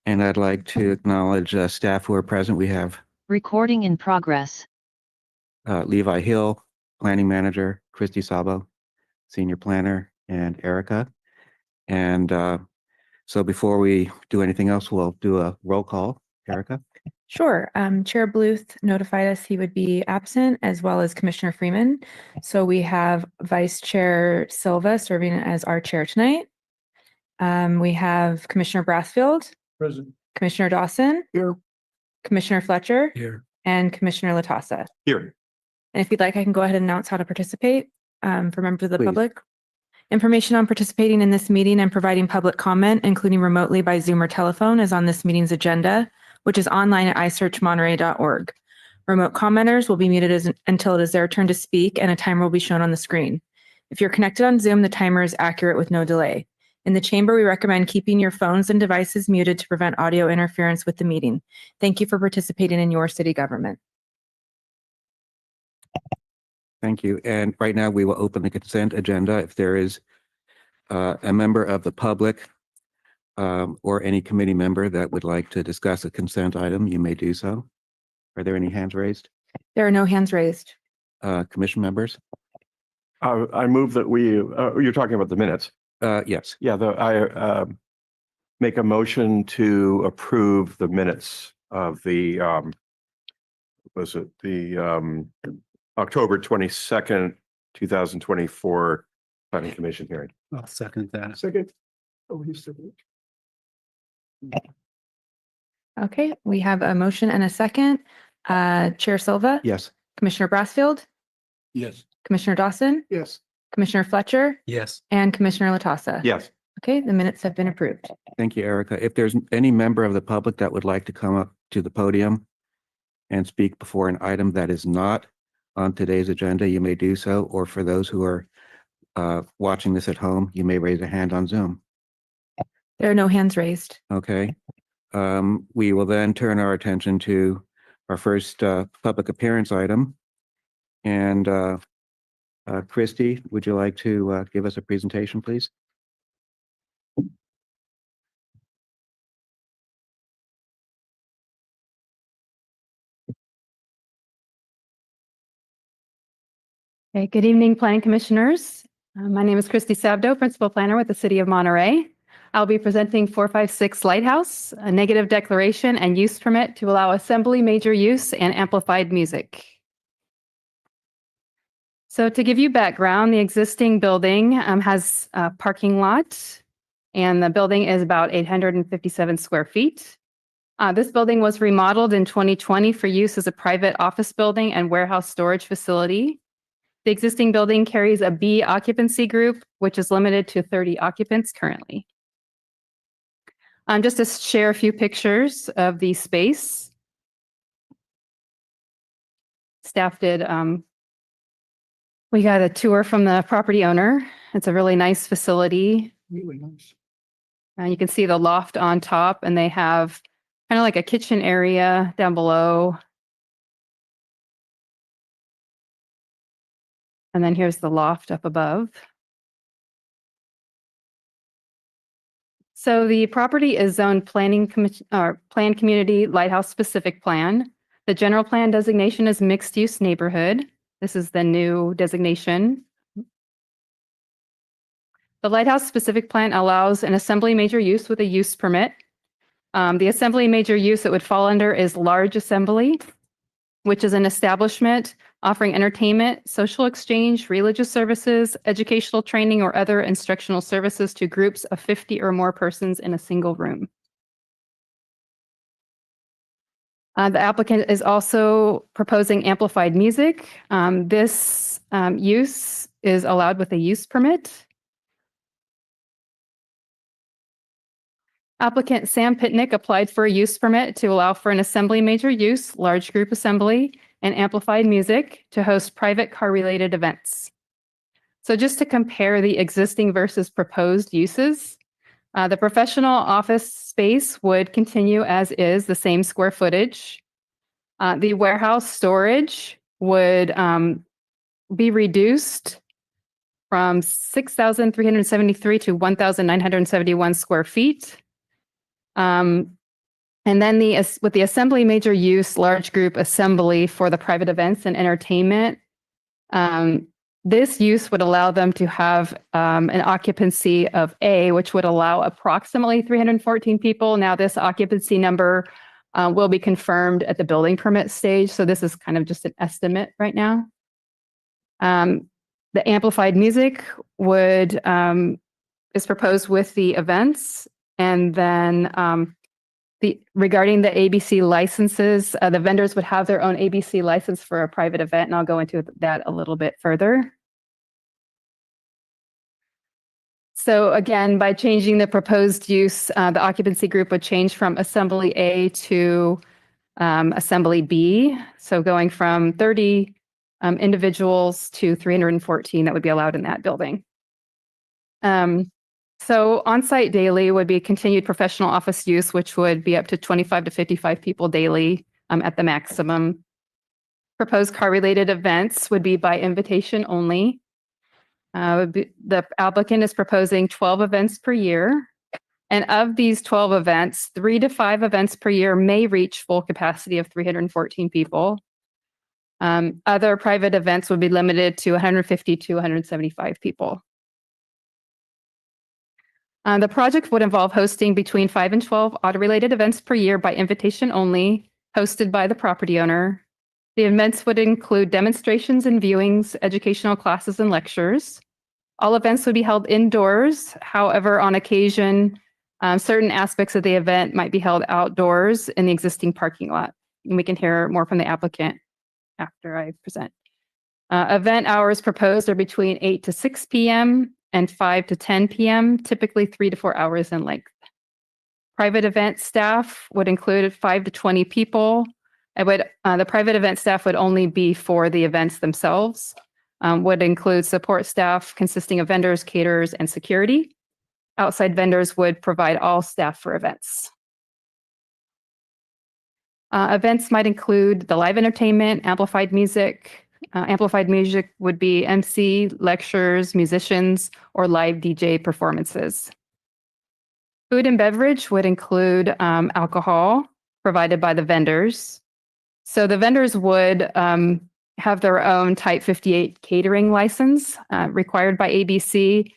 And I'd like to acknowledge staff who are present. We have Recording in progress. Levi Hill, Planning Manager, Christy Sabo, Senior Planner, and Erica. And so before we do anything else, we'll do a roll call. Erica? Sure. Chair Bluth notified us he would be absent, as well as Commissioner Freeman. So we have Vice Chair Silva serving as our chair tonight. We have Commissioner Brathfield, Present. Commissioner Dawson, Here. Commissioner Fletcher, Here. and Commissioner Latassa. Here. And if you'd like, I can go ahead and announce how to participate for members of the Please. public. Information on participating in this meeting and providing public comment, including remotely by Zoom or telephone, is on this meeting's agenda, which is online at isearchmonterey.org. Remote commenters will be muted until it is their turn to speak, and a timer will be shown on the screen. If you're connected on Zoom, the timer is accurate with no delay. In the chamber, we recommend keeping your phones and devices muted to prevent audio interference with the meeting. Thank you for participating in your city government. Thank you. And right now we will open the consent agenda. If there is a member of the public or any committee member that would like to discuss a consent item, you may do so. Are there any hands raised? There are no hands raised. Commission members? I move that we, you're talking about the minutes. Yes. Yeah, I make a motion to approve the minutes of the, was it the October 22nd, 2024 Planning Commission hearing. I'll second that. Second. Oh, he's second. Okay, we have a motion and a second. Chair Silva? Yes. Commissioner Brathfield? Yes. Commissioner Dawson? Yes. Commissioner Fletcher? Yes. And Commissioner Latassa? Yes. Okay, the minutes have been approved. Thank you, Erica. If there's any member of the public that would like to come up to the podium and speak before an item that is not on today's agenda, you may do so. Or for those who are watching this at home, you may raise a hand on Zoom. There are no hands raised. Okay. We will then turn our attention to our first public appearance item. And Christy, would you like to give us a presentation, please? Okay, good evening, Planning Commissioners. My name is Christy Sabdo, Principal Planner with the City of Monterey. I'll be presenting 456 Lighthouse, a negative declaration and use permit to allow assembly major use and amplified music. So to give you background, the existing building has a parking lot, and the building is about 857 square feet. This building was remodeled in 2020 for use as a private office building and warehouse storage facility. The existing building carries a B occupancy group, which is limited to 30 occupants currently. Just to share a few pictures of the space. Staff did, we got a tour from the property owner. It's a really nice facility. Really nice. And you can see the loft on top, and they have kind of like a kitchen area down below. And then here's the loft up above. So the property is zoned Planned Community Lighthouse Specific Plan. The general plan designation is mixed use neighborhood. This is the new designation. The Lighthouse Specific Plan allows an assembly major use with a use permit. The assembly major use it would fall under is large assembly, which is an establishment offering entertainment, social exchange, religious services, educational training, or other instructional services to groups of 50 or more persons in a single room. The applicant is also proposing amplified music. This use is allowed with a use permit. Applicant Sam Pitnick applied for a use permit to allow for an assembly major use, large group assembly, and amplified music to host private car-related events. So just to compare the existing versus proposed uses, the professional office space would continue as is, the same square footage. The warehouse storage would be reduced from 6,373 to 1,971 square feet. And then with the assembly major use large group assembly for the private events and entertainment, this use would allow them to have an occupancy of A, which would allow approximately 314 people. Now this occupancy number will be confirmed at the building permit stage. So this is kind of just an estimate right now. The amplified music is proposed with the events. And then regarding the ABC licenses, the vendors would have their own ABC license for a private event, and I'll go into that a little bit further. So again, by changing the proposed use, the occupancy group would change from Assembly A to Assembly B. So going from 30 individuals to 314 that would be allowed in that building. So on-site daily would be continued professional office use, which would be up to 25 to 55 people daily at the maximum. Proposed car-related events would be by invitation only. The applicant is proposing 12 events per year. And of these 12 events, 3 to 5 events per year may reach full capacity of 314 people. Other private events would be limited to 150 to 175 people. The project would involve hosting between 5 and 12 auto-related events per year by invitation only, hosted by the property owner. The events would include demonstrations and viewings, educational classes, and lectures. All events would be held indoors. However, on occasion, certain aspects of the event might be held outdoors in the existing parking lot. And we can hear more from the applicant after I present. Event hours proposed are between 8 to 6 p.m. and 5 to 10 p.m., typically 3 to 4 hours in length. Private event staff would include 5 to 20 people. The private event staff would only be for the events themselves, would include support staff consisting of vendors, caterers, and security. Outside vendors would provide all staff for events. Events might include the live entertainment, amplified music. Amplified music would be MC, lectures, musicians, or live DJ performances. Food and beverage would include alcohol provided by the vendors. So the vendors would have their own Type 58 catering license required by ABC.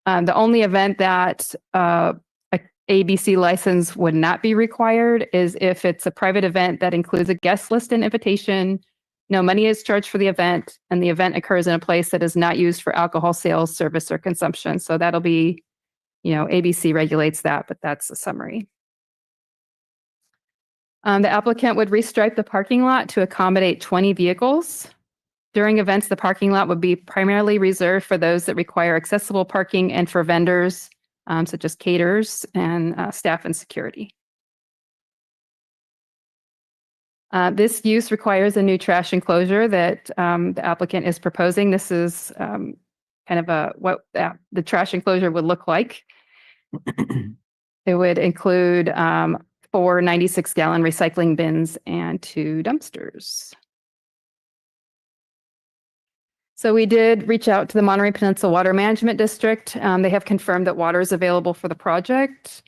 The only event that a ABC license would not be required is if it's a private event that includes a guest list and invitation. No money is charged for the event, and the event occurs in a place that is not used for alcohol sales, service, or consumption. So that'll be, ABC regulates that, but that's a summary. The applicant would restripe the parking lot to accommodate 20 vehicles. During events, the parking lot would be primarily reserved for those that require accessible parking and for vendors, such as caterers and staff and security. This use requires a new trash enclosure that the applicant is proposing. This is kind of what the trash enclosure would look like. It would include 4 96-gallon recycling bins and 2 dumpsters. So we did reach out to the Monterey Peninsula Water Management District. They have confirmed that water is available for the project.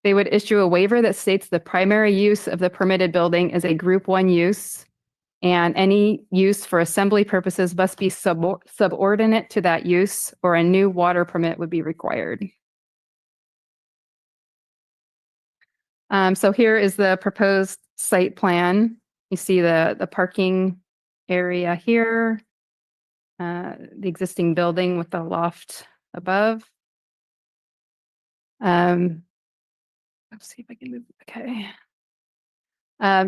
They would issue a waiver that states the primary use of the permitted building is a Group 1 use, and any use for assembly purposes must be subordinate to that use, or a new water permit would be required. So here is the proposed site plan. You see the parking area here, the existing building with the loft above. Let's see if I can move. Okay.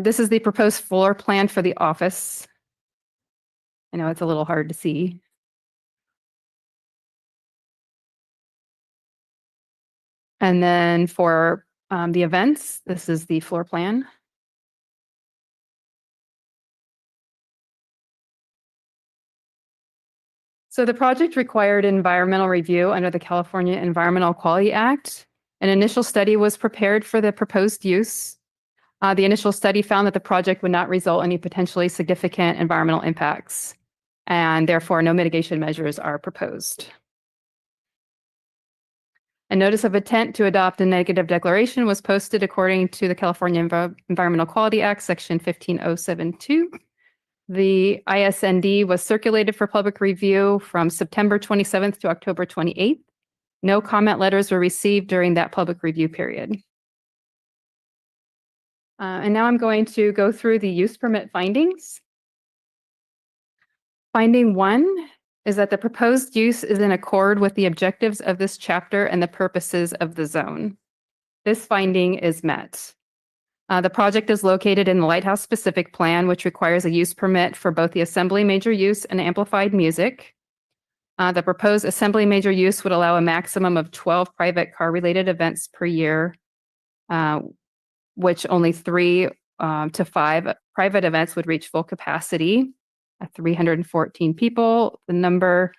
This is the proposed floor plan for the office. I know it's a little hard to see. And then for the events, this is the floor plan. So the project required environmental review under the California Environmental Quality Act. An initial study was prepared for the proposed use. The initial study found that the project would not result in any potentially significant environmental impacts, and therefore no mitigation measures are proposed. A notice of intent to adopt a negative declaration was posted according to the California Environmental Quality Act, Section 15072. The ISND was circulated for public review from September 27th to October 28th. No comment letters were received during that public review period. And now I'm going to go through the use permit findings. Finding 1 is that the proposed use is in accord with the objectives of this chapter and the purposes of the zone. This finding is met. The project is located in the Lighthouse Specific Plan, which requires a use permit for both the assembly major use and amplified music. The proposed assembly major use would allow a maximum of 12 private car-related events per year, which only 3 to 5 private events would reach full capacity at 314 people. The number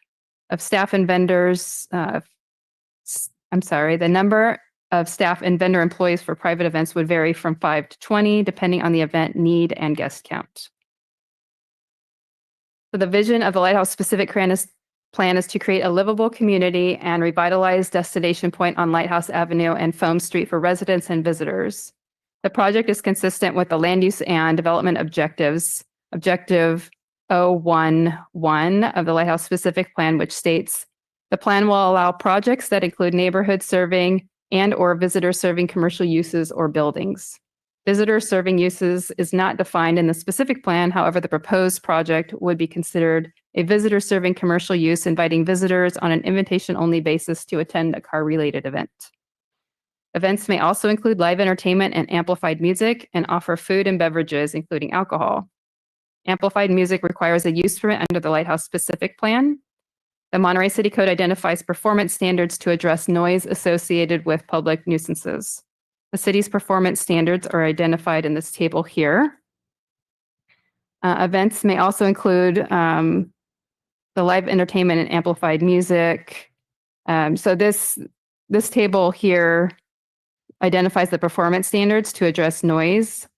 of staff and vendors, the number of staff and vendor employees for private events would vary from 5 to 20, depending on the event need and guest count. So the vision of the Lighthouse Specific Plan is to create a livable community and revitalize Destination Point on Lighthouse Avenue and Foam Street for residents and visitors. The project is consistent with the land use and development objectives, Objective 011 of the Lighthouse Specific Plan, which states, the plan will allow projects that include neighborhood serving and or visitor serving commercial uses or buildings. Visitor serving uses is not defined in the specific plan. However, the proposed project would be considered a visitor serving commercial use, inviting visitors on an invitation-only basis to attend a car-related event. Events may also include live entertainment and amplified music and offer food and beverages, including alcohol. Amplified music requires a use permit under the Lighthouse Specific Plan. The Monterey City Code identifies performance standards to address noise associated with public nuisances. The city's performance standards are identified in this table here. Events may also include the live entertainment and amplified music. So this table here identifies the performance standards to address noise.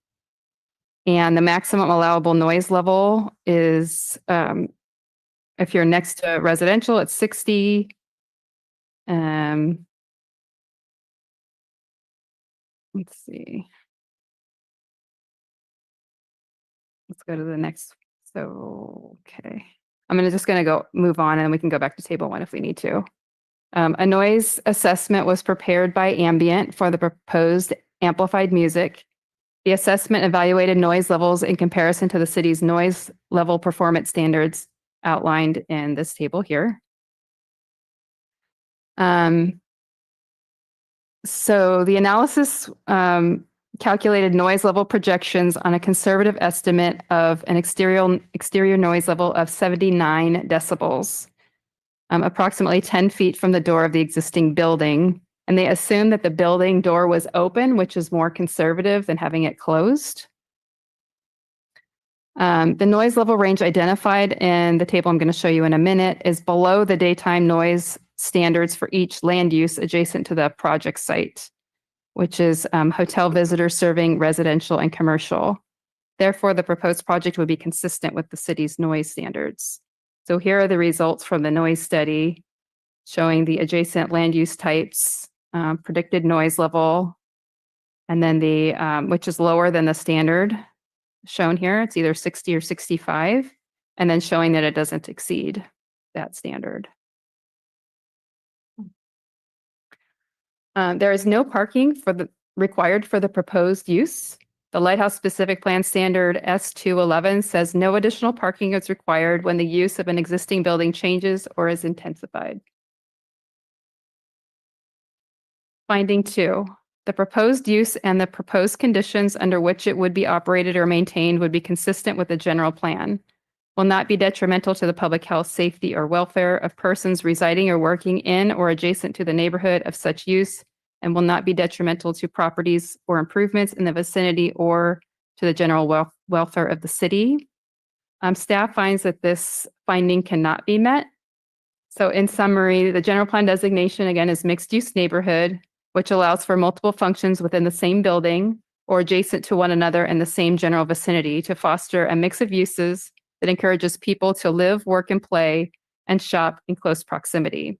And the maximum allowable noise level is, if you're next to residential, it's 60. Let's see. Let's go to the next. So, okay. I'm just going to move on and we can go back to table 1 if we need to. A noise assessment was prepared by Ambient for the proposed amplified music. The assessment evaluated noise levels in comparison to the city's noise level performance standards outlined in this table here. So the analysis calculated noise level projections on a conservative estimate of an exterior noise level of 79 decibels, approximately 10 feet from the door of the existing building. And they assumed that the building door was open, which is more conservative than having it closed. The noise level range identified in the table I'm going to show you in a minute is below the daytime noise standards for each land use adjacent to the project site, which is hotel visitor serving, residential, and commercial. Therefore, the proposed project would be consistent with the city's noise standards. So here are the results from the noise study showing the adjacent land use types, predicted noise level, and then the which is lower than the standard shown here. It's either 60 or 65, and then showing that it doesn't exceed that standard. There is no parking required for the proposed use. The Lighthouse Specific Plan Standard S211 says no additional parking is required when the use of an existing building changes or is intensified. Finding 2, the proposed use and the proposed conditions under which it would be operated or maintained would be consistent with the general plan, will not be detrimental to the public health, safety, or welfare of persons residing or working in or adjacent to the neighborhood of such use, and will not be detrimental to properties or improvements in the vicinity or to the general welfare of the city. Staff finds that this finding cannot be met. So in summary, the general plan designation, again, is mixed-use neighborhood, which allows for multiple functions within the same building or adjacent to one another in the same general vicinity to foster a mix of uses that encourages people to live, work, and play and shop in close proximity.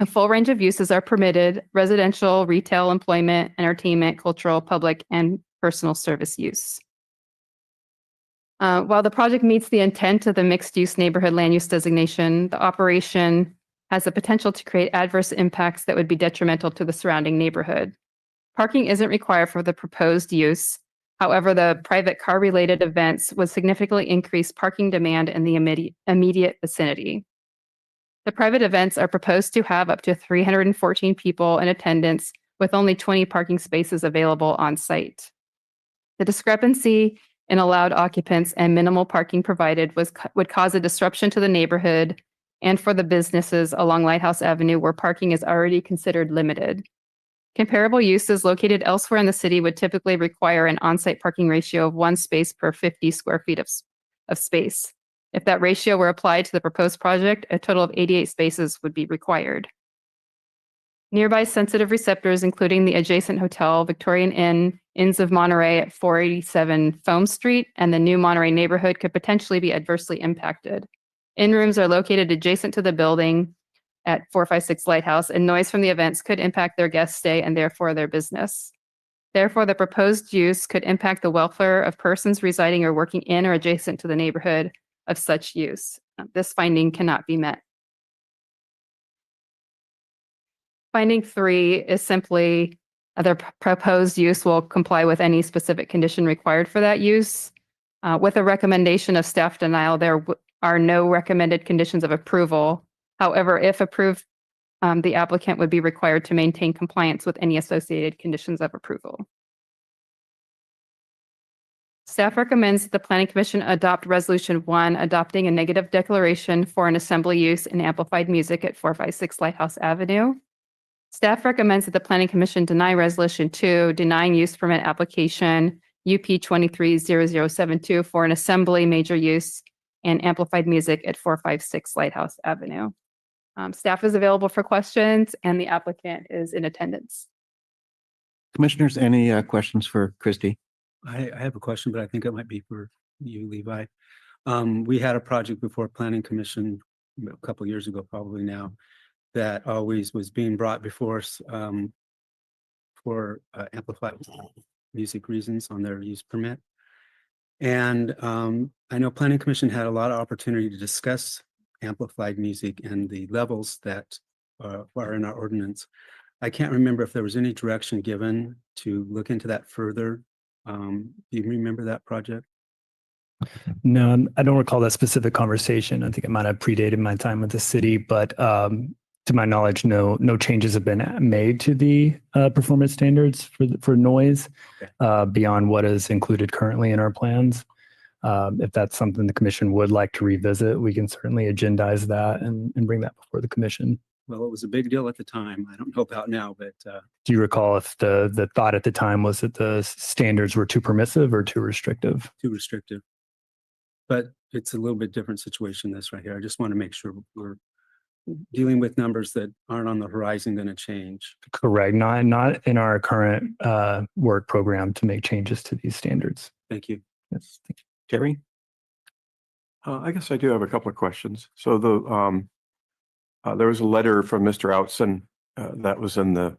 A full range of uses are permitted: residential, retail, employment, entertainment, cultural, public, and personal service use. While the project meets the intent of the mixed-use neighborhood land use designation, the operation has the potential to create adverse impacts that would be detrimental to the surrounding neighborhood. Parking isn't required for the proposed use. However, the private car-related events would significantly increase parking demand in the immediate vicinity. The private events are proposed to have up to 314 people in attendance, with only 20 parking spaces available on site. The discrepancy in allowed occupants and minimal parking provided would cause a disruption to the neighborhood and for the businesses along Lighthouse Avenue, where parking is already considered limited. Comparable uses located elsewhere in the city would typically require an on-site parking ratio of 1 space per 50 square feet of space. If that ratio were applied to the proposed project, a total of 88 spaces would be required. Nearby sensitive receptors, including the adjacent hotel, Victorian Inn, Inns of Monterey at 487 Foam Street, and the new Monterey neighborhood, could potentially be adversely impacted. Inn rooms are located adjacent to the building at 456 Lighthouse, and noise from the events could impact their guest stay and therefore their business. Therefore, the proposed use could impact the welfare of persons residing or working in or adjacent to the neighborhood of such use. This finding cannot be met. Finding 3 is simply the proposed use will comply with any specific condition required for that use. With a recommendation of staff denial, there are no recommended conditions of approval. However, if approved, the applicant would be required to maintain compliance with any associated conditions of approval. Staff recommends that the Planning Commission adopt Resolution 1, adopting a negative declaration for an assembly use in amplified music at 456 Lighthouse Avenue. Staff recommends that the Planning Commission deny Resolution 2, denying use permit application UP 230072 for an assembly major use and amplified music at 456 Lighthouse Avenue. Staff is available for questions and the applicant is in attendance. Commissioners, any questions for Christy? I have a question, but I think it might be for you, Levi. We had a project before Planning Commission a couple years ago, probably now, that always was being brought before us for amplified music reasons on their use permit. And I know Planning Commission had a lot of opportunity to discuss amplified music and the levels that are in our ordinance. I can't remember if there was any direction given to look into that further. Do you remember that project? No, I don't recall that specific conversation. I think it might have predated my time with the city, but to my knowledge, no changes have been made to the performance standards for noise beyond what is included currently in our plans. If that's something the commission would like to revisit, we can certainly agendize that and bring that before the commission. Well, it was a big deal at the time. I don't know about now, but Do you recall if the thought at the time was that the standards were too permissive or too restrictive? too restrictive. But it's a little bit different situation this right here. I just want to make sure we're dealing with numbers that aren't on the horizon going to change. Correct. Not in our current work program to make changes to these standards. Thank you. Yes. Jerry? I guess I do have a couple of questions. So there was a letter from Mr. Outson that was in the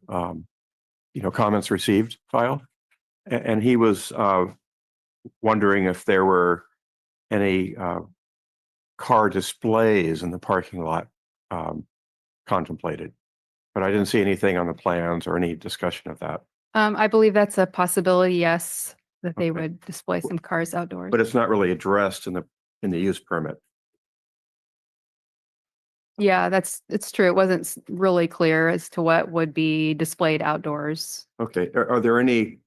comments received file, and he was wondering if there were any car displays in the parking lot contemplated, but I didn't see anything on the plans or any discussion of that. I believe that's a possibility, yes, that they Okay. would display some cars outdoors. But it's not really addressed in the use permit. Yeah, it's true. It wasn't really clear as to what would be displayed outdoors. Okay, are there any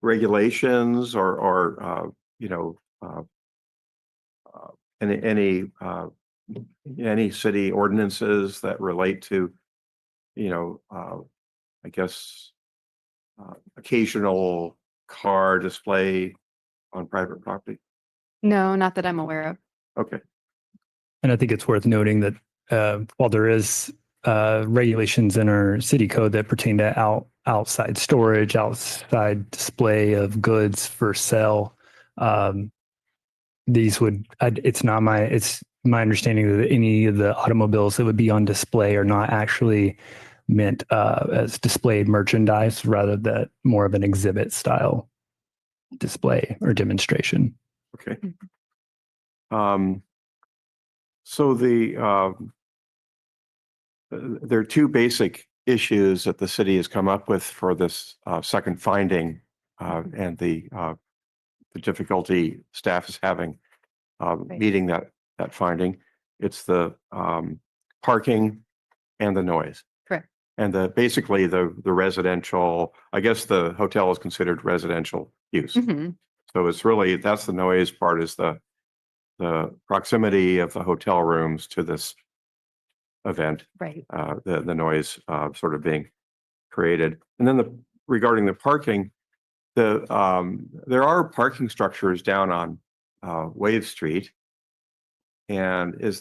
regulations or any city ordinances that relate to, I guess, occasional car display on private property? No, not that I'm aware of. Okay, And I think it's worth noting that while there is regulations in our city code that pertain to outside storage, outside display of goods for sale, these would, it's my understanding that any of the automobiles that would be on display are not actually meant as displayed merchandise, rather than more of an exhibit style display or demonstration. Okay. So there are two basic issues that the city has come up with for this second finding, and the difficulty staff is having meeting that finding. It's the parking and the noise. Correct. And basically the residential, I guess the hotel is considered residential use. Mhm. So it's really, that's the noise part, is the proximity of the hotel rooms to this event, Right. the noise sort of being created. And then regarding the parking, there are parking structures down on Wave Street. And did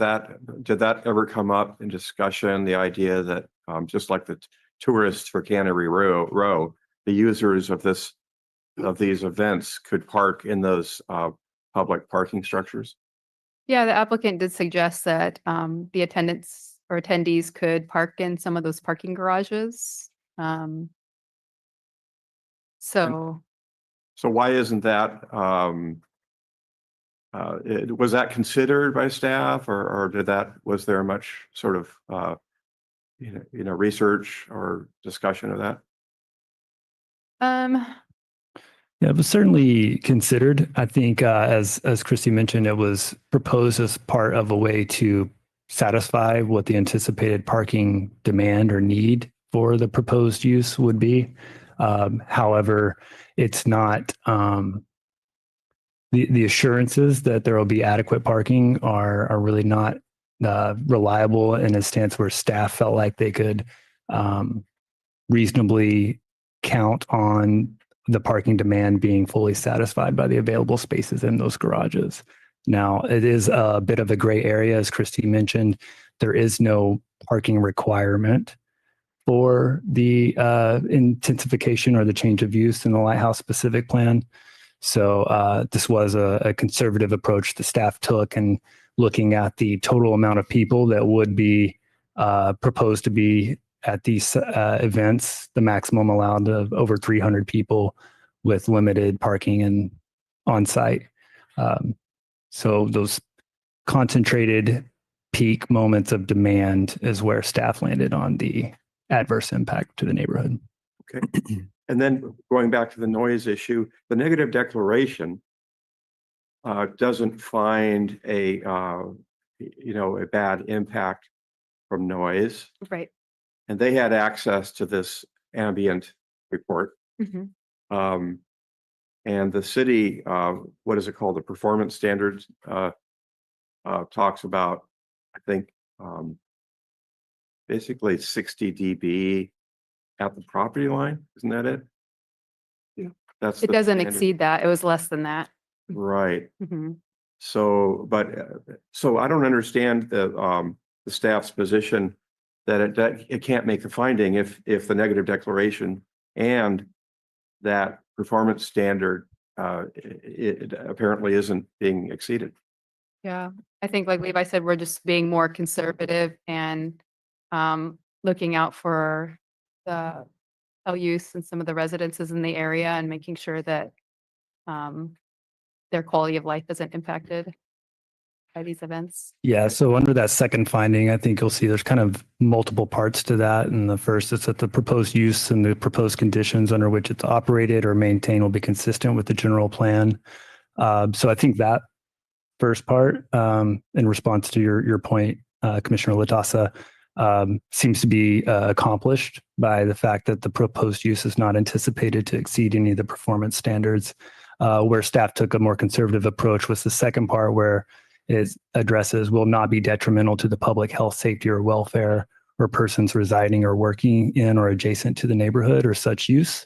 that ever come up in discussion, the idea that just like the tourists for Cannery Row, the users of these events could park in those public parking structures? Yeah, the applicant did suggest that the attendants or attendees could park in some of those parking garages. So So why isn't that, was that considered by staff, or was there much sort of, research or discussion of that? Yeah, it was certainly considered. I think, as Christy mentioned, it was proposed as part of a way to satisfy what the anticipated parking demand or need for the proposed use would be. However, it's not the assurances that there will be adequate parking are really not reliable in a stance where staff felt like they could reasonably count on the parking demand being fully satisfied by the available spaces in those garages. Now, it is a bit of a gray area, as Christy mentioned. There is no parking requirement for the intensification or the change of use in the Lighthouse specific plan. So this was a conservative approach the staff took, and looking at the total amount of people that would be proposed to be at these events, the maximum allowed of over 300 people with limited parking and on site. So those concentrated peak moments of demand is where staff landed on the adverse impact to the neighborhood. Okay. And then going back to the noise issue, the negative declaration doesn't find a bad impact from noise. right. And they had access to this ambient report. Mhm. And the city, what is it called? The performance standards talks about, I think, basically 60 dB at the property line. Isn't that it? Yeah. That's It the doesn't standard. exceed that. It was less than that. Right. Mhm. So, so I don't understand the staff's position that it can't make the finding if the negative declaration and that performance standard it apparently isn't being exceeded. Yeah, I think like Levi said, we're just being more conservative and looking out for the use and some of the residences in the area and making sure that their quality of life isn't impacted by these events. Yeah, so under that second finding, I think you'll see there's kind of multiple parts to that. And the first is that the proposed use and the proposed conditions under which it's operated or maintained will be consistent with the general plan. So I think that first part, in response to your point, Commissioner Latassa, seems to be accomplished by the fact that the proposed use is not anticipated to exceed any of the performance standards. Where staff took a more conservative approach was the second part, where it addresses will not be detrimental to the public health, safety, or welfare or persons residing or working in or adjacent to the neighborhood or such use,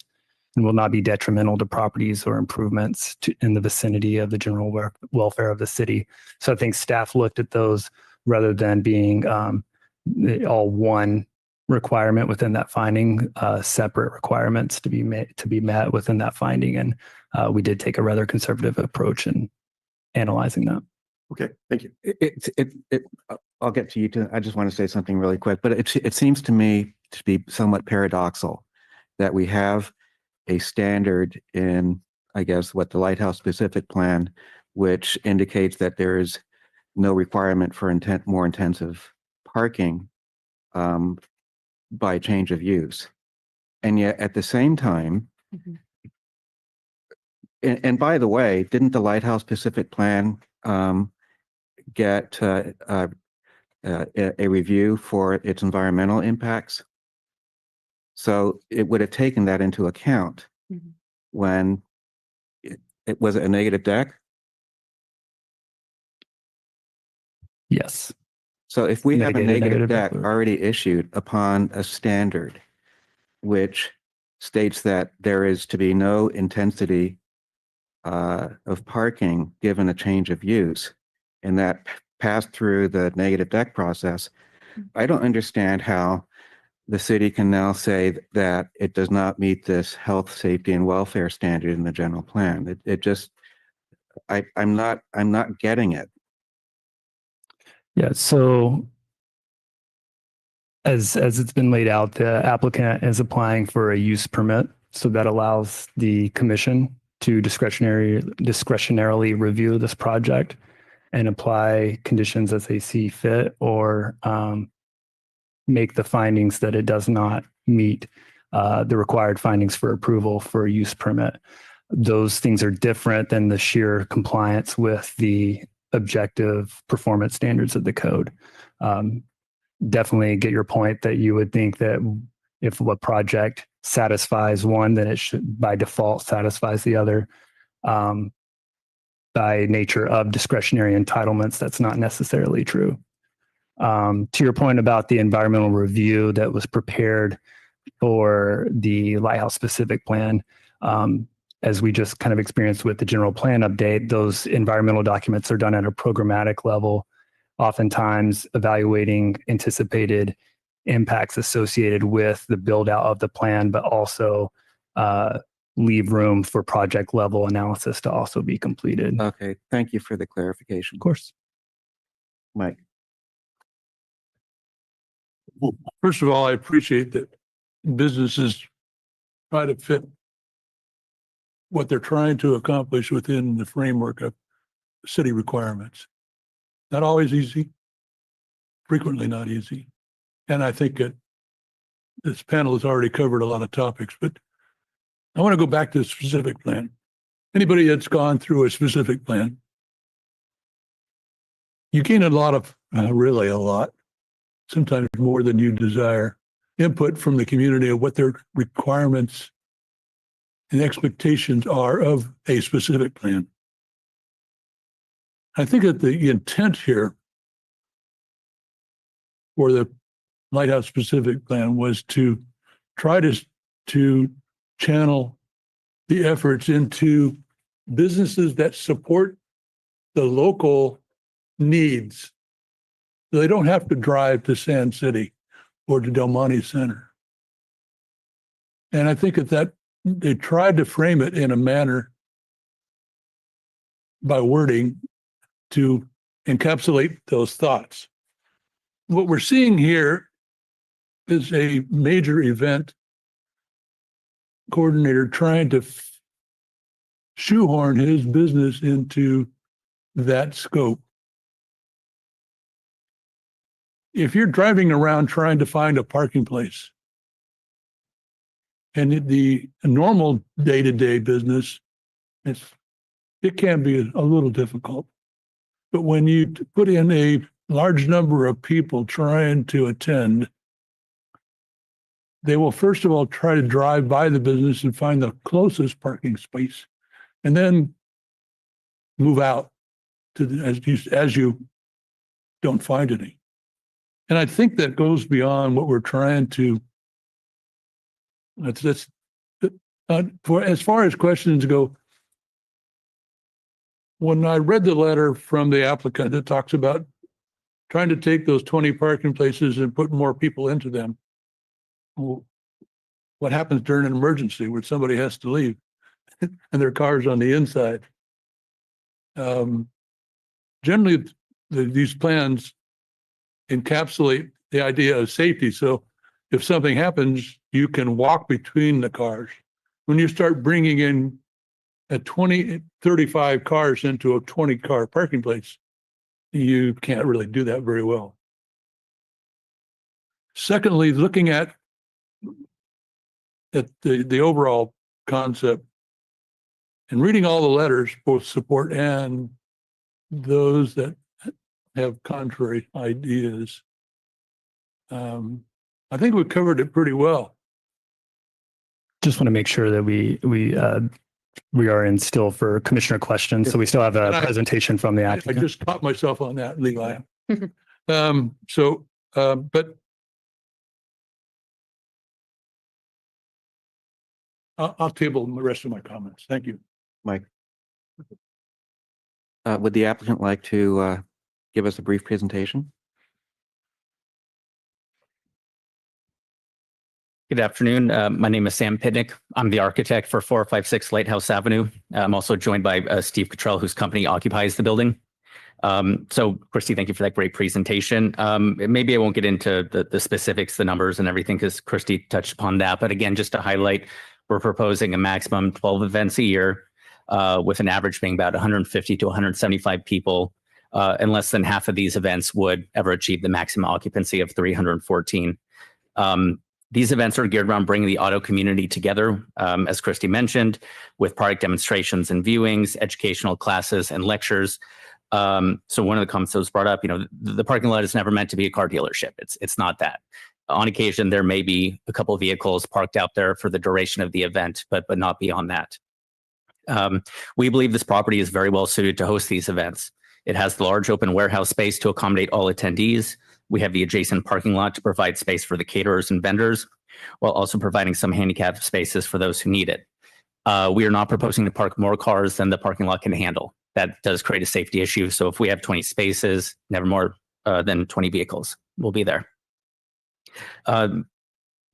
and will not be detrimental to properties or improvements in the vicinity of the general welfare of the city. So I think staff looked at those rather than being all one requirement within that finding, separate requirements to be met within that finding. And we did take a rather conservative approach in analyzing that. Okay, thank you. I'll get to you too. I just want to say something really quick, but it seems to me to be somewhat paradoxical that we have a standard in, I guess, what the Lighthouse Specific Plan, which indicates that there is no requirement for more intensive parking by change of use. And yet at the same time, and by the way, didn't the Lighthouse Pacific Plan get a review for its environmental impacts? So it would have taken that into account when it was a negative deck. Yes. So if we have a Mitigated negative negative deck deck. already issued upon a standard which states that there is to be no intensity of parking given a change of use, and that passed through the negative deck process, I don't understand how the city can now say that it does not meet this health, safety, and welfare standard in the general plan. It just, I'm not getting it. Yeah. So as it's been laid out, the applicant is applying for a use permit. So that allows the commission to discretionarily review this project and apply conditions as they see fit, or make the findings that it does not meet the required findings for approval for a use permit. Those things are different than the sheer compliance with the objective performance standards of the code. Definitely get your point that you would think that if a project satisfies one, then it should by default satisfies the other. By nature of discretionary entitlements, that's not necessarily true. To your point about the environmental review that was prepared for the Lighthouse Specific Plan, as we just kind of experienced with the general plan update, those environmental documents are done at a programmatic level, oftentimes evaluating anticipated impacts associated with the build out of the plan, but also leave room for project level analysis to also be completed. Okay, thank you for the clarification. Of course. Mike. Well, first of all, I appreciate that businesses try to fit what they're trying to accomplish within the framework of city requirements. Not always easy, frequently not easy. And I think that this panel has already covered a lot of topics, but I want to go back to the specific plan. Anybody that's gone through a specific plan, you gain a lot of, really a lot, sometimes more than you desire, input from the community of what their requirements and expectations are of a specific plan. I think that the intent here for the Lighthouse Specific Plan was to try to channel the efforts into businesses that support the local needs. They don't have to drive to Sand City or to Del Monte Center. And I think that they tried to frame it in a manner by wording to encapsulate those thoughts. What we're seeing here is a major event coordinator trying to shoehorn his business into that scope. If you're driving around trying to find a parking place, and the normal day-to-day business, it can be a little difficult. But when you put in a large number of people trying to attend, they will first of all try to drive by the business and find the closest parking space, and then move out to as you don't find any. And I think that goes beyond what we're trying to. For as far as questions go, when I read the letter from the applicant that talks about trying to take those 20 parking places and put more people into them, well, what happens during an emergency where somebody has to leave and their car's on the inside? generally these plans encapsulate the idea of safety. So if something happens, you can walk between the cars. When you start bringing in 35 cars into a 20-car parking place, you can't really do that very well. Secondly, looking at the overall concept and reading all the letters, both support and those that have contrary ideas, I think we covered it pretty well. Just want to make sure that we are in still for commissioner questions. So we still have a And I- presentation from the I applicant. just caught myself on that, Levi. But I'll table the rest of my comments. Thank you. Mike. Would the applicant like to give us a brief presentation? Good afternoon. My name is Sam Pidnick. I'm the architect for 456 Lighthouse Avenue. I'm also joined by Steve Cottrell, whose company occupies the building. So, Christy, thank you for that great presentation. Maybe I won't get into the specifics, the numbers and everything, because Christy touched upon that. But again, just to highlight, we're proposing a maximum 12 events a year, with an average being about 150 to 175 people. And less than half of these events would ever achieve the maximum occupancy of 314. These events are geared around bringing the auto community together, as Christy mentioned, with product demonstrations and viewings, educational classes and lectures. So one of the comments that was brought up, the parking lot is never meant to be a car dealership. It's not that. On occasion, there may be a couple of vehicles parked out there for the duration of the event, but not beyond that. We believe this property is very well suited to host these events. It has the large open warehouse space to accommodate all attendees. We have the adjacent parking lot to provide space for the caterers and vendors, while also providing some handicap spaces for those who need it. We are not proposing to park more cars than the parking lot can handle. That does create a safety issue. So if we have 20 spaces, never more than 20 vehicles will be there.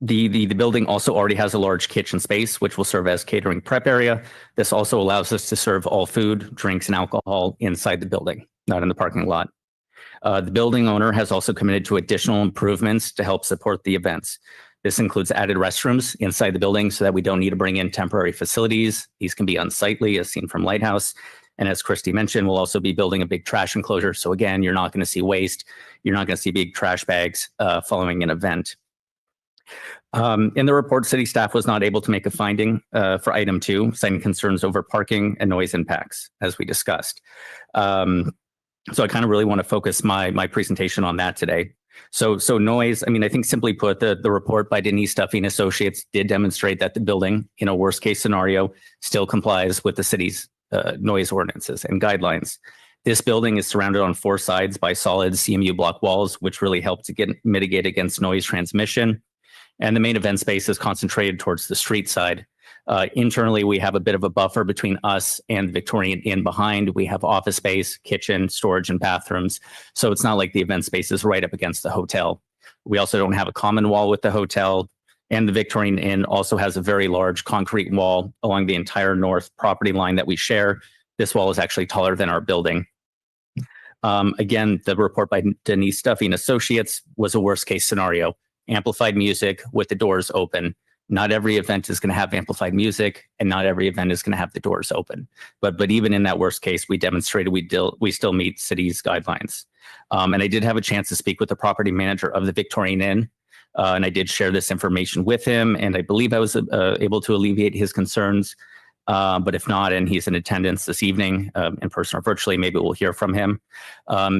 The building also already has a large kitchen space, which will serve as catering prep area. This also allows us to serve all food, drinks, and alcohol inside the building, not in the parking lot. The building owner has also committed to additional improvements to help support the events. This includes added restrooms inside the building so that we don't need to bring in temporary facilities. These can be unsightly, as seen from Lighthouse. And as Christy mentioned, we'll also be building a big trash enclosure. So again, you're not going to see waste. You're not going to see big trash bags following an event. In the report, city staff was not able to make a finding for item 2, citing concerns over parking and noise impacts, as we discussed. So I kind of really want to focus my presentation on that today. So noise, I think simply put, the report by Denise Duffy and Associates did demonstrate that the building, in a worst case scenario, still complies with the city's noise ordinances and guidelines. This building is surrounded on 4 sides by solid CMU block walls, which really help to mitigate against noise transmission. And the main event space is concentrated towards the street side. Internally, we have a bit of a buffer between us and the Victorian Inn behind. We have office space, kitchen, storage, and bathrooms. So it's not like the event space is right up against the hotel. We also don't have a common wall with the hotel. And the Victorian Inn also has a very large concrete wall along the entire north property line that we share. This wall is actually taller than our building. Again, the report by Denise Duffy and Associates was a worst case scenario. Amplified music with the doors open. Not every event is going to have amplified music, and not every event is going to have the doors open. But even in that worst case, we demonstrated we still meet city's guidelines. And I did have a chance to speak with the property manager of the Victorian Inn, and I did share this information with him, and I believe I was able to alleviate his concerns. But if not, and he's in attendance this evening, in person or virtually, maybe we'll hear from him.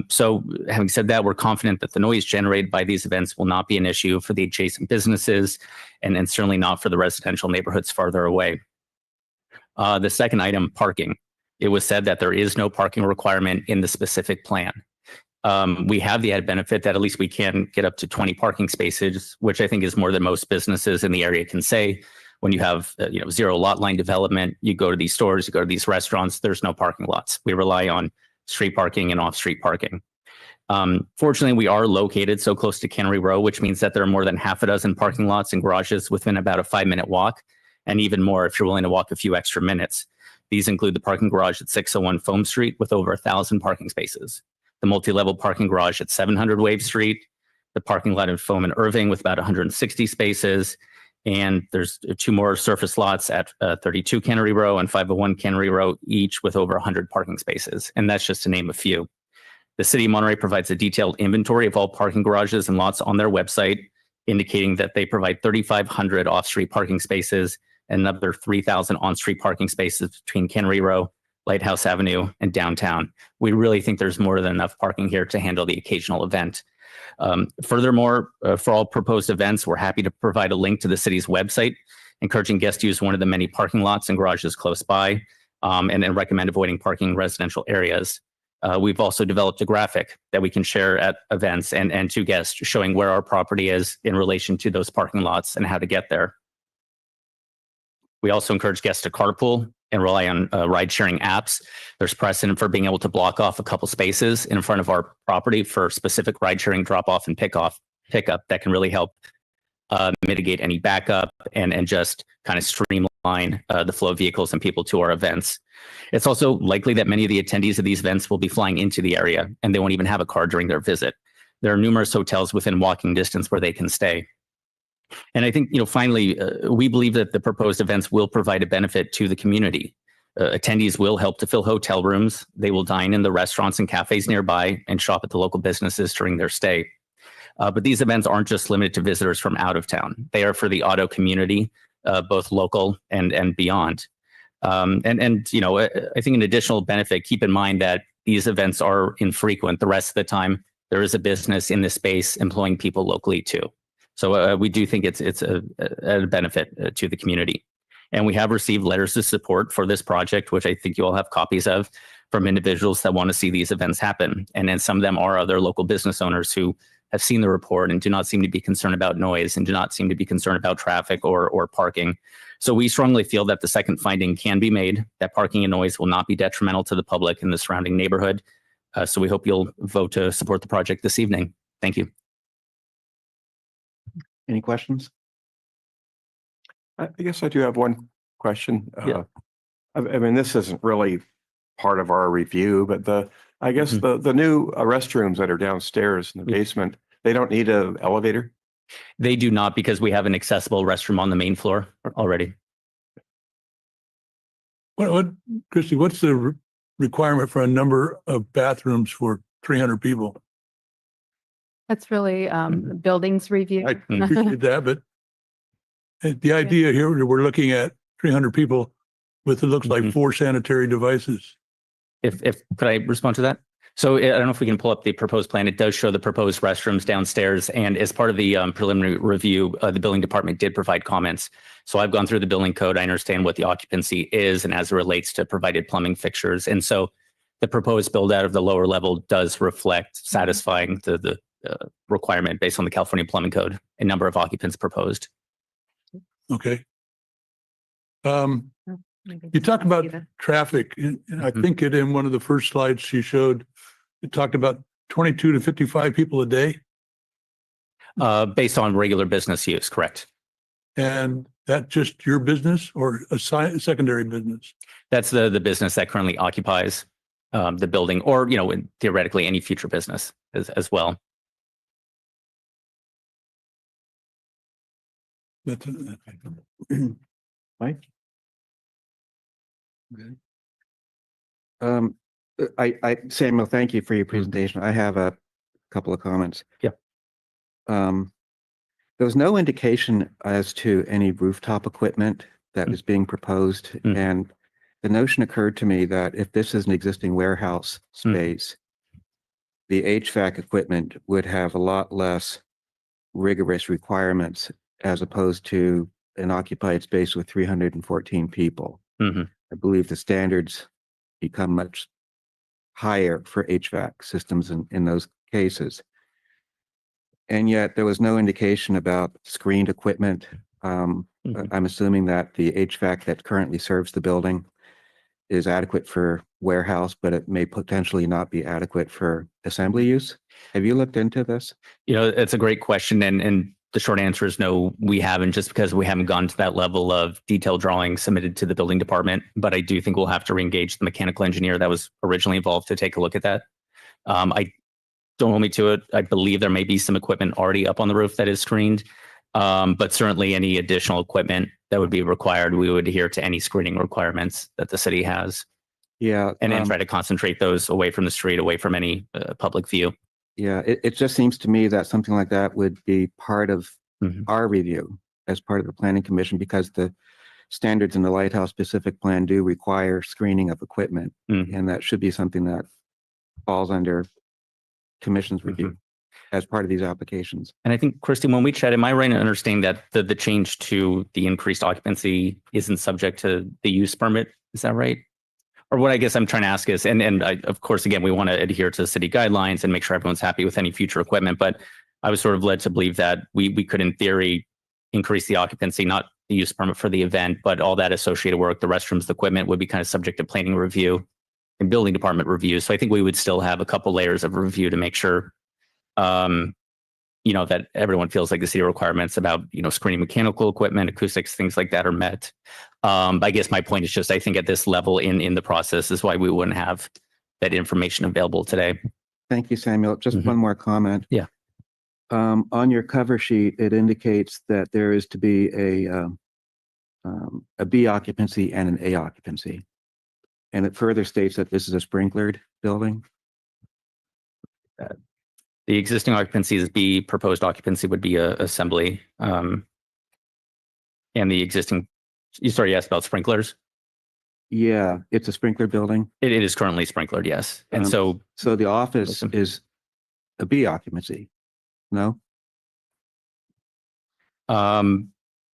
So having said that, we're confident that the noise generated by these events will not be an issue for the adjacent businesses and certainly not for the residential neighborhoods farther away. The second item, parking. It was said that there is no parking requirement in the specific plan. We have the added benefit that at least we can get up to 20 parking spaces, which I think is more than most businesses in the area can say. When you have zero lot line development, you go to these stores, you go to these restaurants, there's no parking lots. We rely on street parking and off-street parking. Fortunately, we are located so close to Cannery Row, which means that there are more than half a dozen parking lots and garages within about a 5-minute walk, and even more if you're willing to walk a few extra minutes. These include the parking garage at 601 Foam Street with over 1,000 parking spaces, the multi-level parking garage at 700 Wave Street, the parking lot at Foam and Irving with about 160 spaces, and there's 2 more surface lots at 32 Cannery Row and 501 Cannery Row, each with over 100 parking spaces. And that's just to name a few. The City of Monterey provides a detailed inventory of all parking garages and lots on their website, indicating that they provide 3,500 off-street parking spaces and another 3,000 on-street parking spaces between Cannery Row, Lighthouse Avenue, and downtown. We really think there's more than enough parking here to handle the occasional event. Furthermore, for all proposed events, we're happy to provide a link to the city's website, encouraging guests to use one of the many parking lots and garages close by, and recommend avoiding parking in residential areas. We've also developed a graphic that we can share at events and to guests, showing where our property is in relation to those parking lots and how to get there. We also encourage guests to carpool and rely on ride-sharing apps. There's precedent for being able to block off a couple spaces in front of our property for specific ride-sharing drop-off and pickup that can really help mitigate any backup and just kind of streamline the flow of vehicles and people to our events. It's also likely that many of the attendees of these events will be flying into the area and they won't even have a car during their visit. There are numerous hotels within walking distance where they can stay. And I think, finally, we believe that the proposed events will provide a benefit to the community. Attendees will help to fill hotel rooms. They will dine in the restaurants and cafes nearby and shop at the local businesses during their stay. But these events aren't just limited to visitors from out of town. They are for the auto community, both local and beyond. I think an additional benefit, keep in mind that these events are infrequent. The rest of the time, there is a business in this space employing people locally too. So we do think it's a benefit to the community. And we have received letters of support for this project, which I think you all have copies of, from individuals that want to see these events happen. And then some of them are other local business owners who have seen the report and do not seem to be concerned about noise and do not seem to be concerned about traffic or parking. So we strongly feel that the second finding can be made, that parking and noise will not be detrimental to the public in the surrounding neighborhood. So we hope you'll vote to support the project this evening. Thank you. Any questions? I guess I do have one question. Yeah. I mean, this isn't really part of our review, but I guess the new restrooms that are downstairs in the basement, they don't need an elevator? They do not, because we have an accessible restroom on the main floor already. Christy, what's the requirement for a number of bathrooms for 300 people? That's really buildings review. I appreciate that, but the idea here, we're looking at 300 people with, it looks like 4 sanitary devices. If could I respond to that? So I don't know if we can pull up the proposed plan. It does show the proposed restrooms downstairs. And as part of the preliminary review, the building department did provide comments. So I've gone through the building code. I understand what the occupancy is and as it relates to provided plumbing fixtures. And so the proposed build out of the lower level does reflect satisfying the requirement based on the California Plumbing Code and number of occupants proposed. Okay. You talked about traffic, and I think it in one of the first slides you showed, it talked about 22 to 55 people a day. Based on regular business use, correct. And that just your business or a secondary business? That's the business that currently occupies the building, or theoretically any future business as well. Mike? Samuel, thank you for your presentation. I have a couple of comments. Yeah. There was no indication as to any rooftop equipment that was being proposed. And the notion occurred to me that if this is an existing warehouse space, the HVAC equipment would have a lot less rigorous requirements as opposed to an occupied space with 314 people. I believe the standards become much higher for HVAC systems in those cases. And yet there was no indication about screened equipment. I'm assuming that the HVAC that currently serves the building is adequate for warehouse, but it may potentially not be adequate for assembly use. Have you looked into this? It's a great question. And the short answer is no, we haven't, just because we haven't gone to that level of detailed drawing submitted to the building department. But I do think we'll have to reengage the mechanical engineer that was originally involved to take a look at that. I don't hold me to it. I believe there may be some equipment already up on the roof that is screened. But certainly any additional equipment that would be required, we would adhere to any screening requirements that the city has, Yeah. and then try to concentrate those away from the street, away from any public view. Yeah, it just seems to me that something like that would be part of Mhm. our review as part of the planning commission, because the standards in the lighthouse specific plan do require screening of equipment. Mhm. And that should be something that falls under commission's review as part of these applications. And I think, Christy, when we chat, am I right in understanding that the change to the increased occupancy isn't subject to the use permit? Is that right? Or what I guess I'm trying to ask is, and I, of course, again, we want to adhere to city guidelines and make sure everyone's happy with any future equipment. But I was sort of led to believe that we could, in theory, increase the occupancy, not the use permit for the event, but all that associated work, the restrooms, the equipment would be kind of subject to planning review and building department review. So I think we would still have a couple layers of review to make sure, that everyone feels like the city requirements about, screening mechanical equipment, acoustics, things like that are met. I guess my point is just, I think at this level in the process is why we wouldn't have that information available today. Thank you, Samuel. Just one more comment. Yeah. On your cover sheet, it indicates that there is to be a B occupancy and an A occupancy. And it further states that this is a sprinklered building. The existing occupancy is B, proposed occupancy would be a assembly. And the existing, you asked about sprinklers? Yeah, it's a sprinkler building. It is currently sprinklered, yes. And so the office is a B occupancy. No?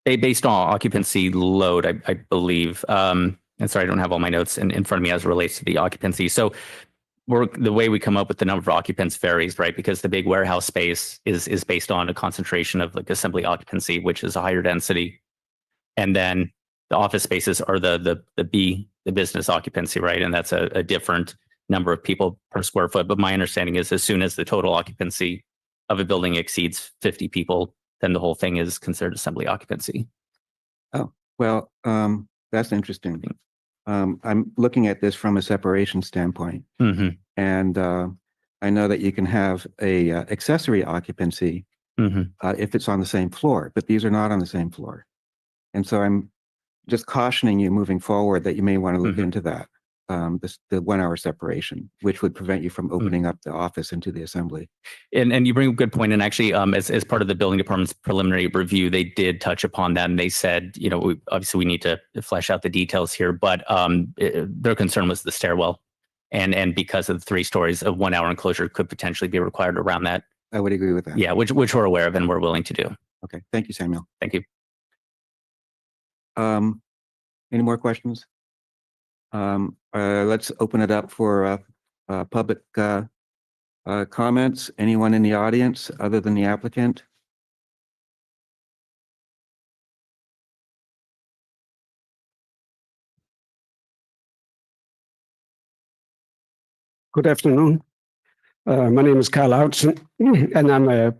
based on occupancy load, I believe. And sorry, I don't have all my notes in front of me as it relates to the occupancy. So the way we come up with the number of occupants varies, right? Because the big warehouse space is based on a concentration of like assembly occupancy, which is a higher density. And then the office spaces are the business occupancy, right? And that's a different number of people per square foot. But my understanding is as soon as the total occupancy of a building exceeds 50 people, then the whole thing is considered assembly occupancy. Oh, well, that's interesting. I'm looking at this from a separation standpoint. Mm-hmm. And I know that you can have a accessory occupancy if it's on the same floor, but these are not on the same floor. And so I'm just cautioning you moving forward that you may want to look into that, the 1 hour separation, which would prevent you from opening up the office into the assembly. And you bring a good point. And actually, as part of the building department's preliminary review, they did touch upon that. And they said, obviously we need to flesh out the details here, but their concern was the stairwell. And because of the 3 stories, a 1 hour enclosure could potentially be required around that. I would agree with that. Yeah, which we're aware of and we're willing to do. Okay. Thank you, Samuel. Thank you. Any more questions? Let's open it up for public comments. Anyone in the audience other than the applicant? Good afternoon. My name is Carl Outson, and I'm a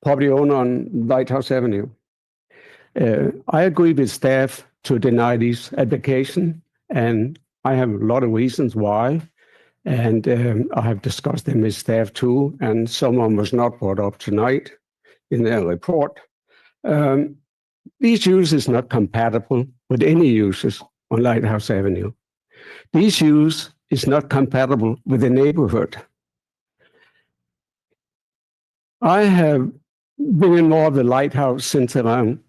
property owner on Lighthouse Avenue. I agree with staff to deny this application, and I have a lot of reasons why. And I have discussed them with staff too, and someone was not brought up tonight in their report. These use is not compatible with any uses on Lighthouse Avenue. These use is not compatible with the neighborhood. I have been involved with Lighthouse since around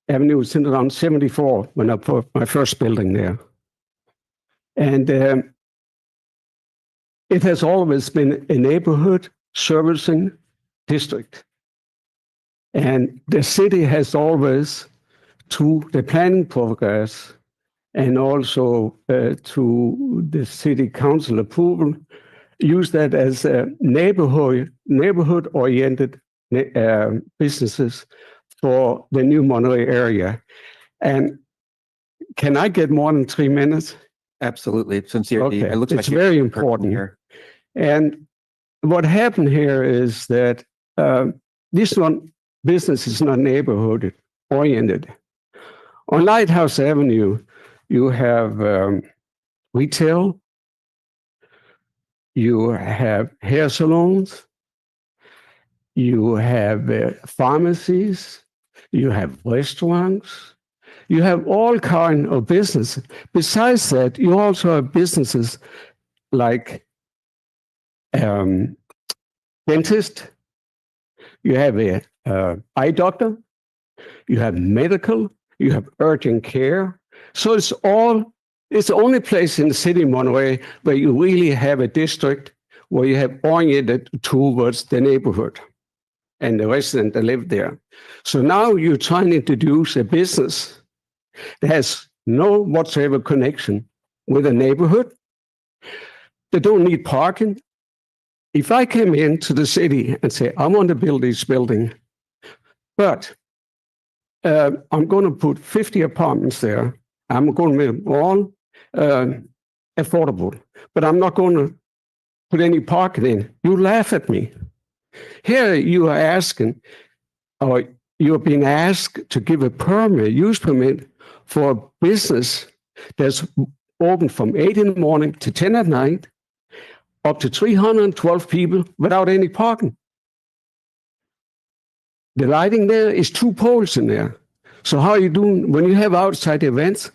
74 when I put my first building there. And it has always been a neighborhood servicing district. And the city has always, through the planning progress and also to the city council approval, used that as a neighborhood-oriented businesses for the new Monterey area. And can I get more than 3 minutes? Absolutely. Sincerely, Okay. it looks It's like very important here. And what happened here is that this one business is not neighborhood oriented. On Lighthouse Avenue, you have retail, you have hair salons, you have pharmacies, you have restaurants, you have all kind of business. Besides that, you also have businesses like dentist, you have a eye doctor, you have medical, you have urgent care. So it's the only place in the city of Monterey where you really have a district where you have oriented towards the neighborhood and the residents that live there. So now you're trying to introduce a business that has no whatsoever connection with the neighborhood. They don't need parking. If I came into the city and say, I want to build this building, but I'm going to put 50 apartments there. I'm going to make them all affordable, but I'm not going to put any parking in. You laugh at me. Here you are asking, or you're being asked to give a permit, use permit for a business that's open from 8 in the morning to 10 at night, up to 312 people without any parking. The lighting there is 2 poles in there. So how are you doing when you have outside events?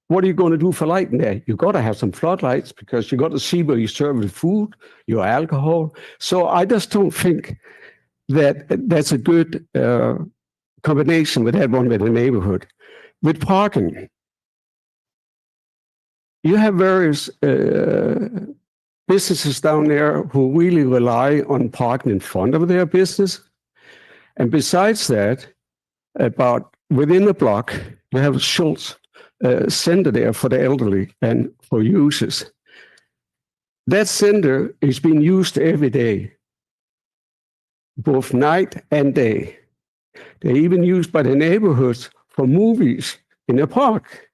What are you going to do for lighting there? You got to have some floodlights because you got to see where you serve the food, your alcohol. So I just don't think that that's a good combination with that one with the neighborhood. With parking, you have various businesses down there who really rely on parking in front of their business. And besides that, about within the block, you have Schultz center there for the elderly and for users. That center is being used every day, both night and day. They're even used by the neighborhoods for movies in the park.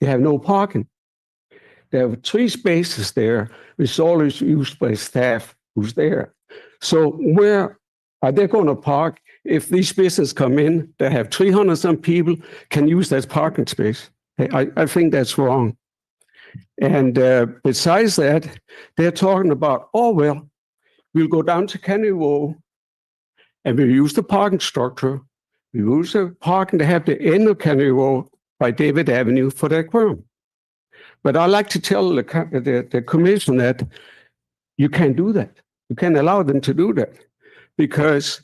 They have no parking. There are 3 spaces there, which is always used by staff who's there. So where are they going to park if these businesses come in? They have 300 some people can use that parking space. I think that's wrong. And besides that, they're talking about, oh, well, we'll go down to Canary Row and we'll use the parking structure. We use the parking to have the end of Canary Row by David Avenue for the aquarium. But I like to tell the commission that you can't do that. You can't allow them to do that because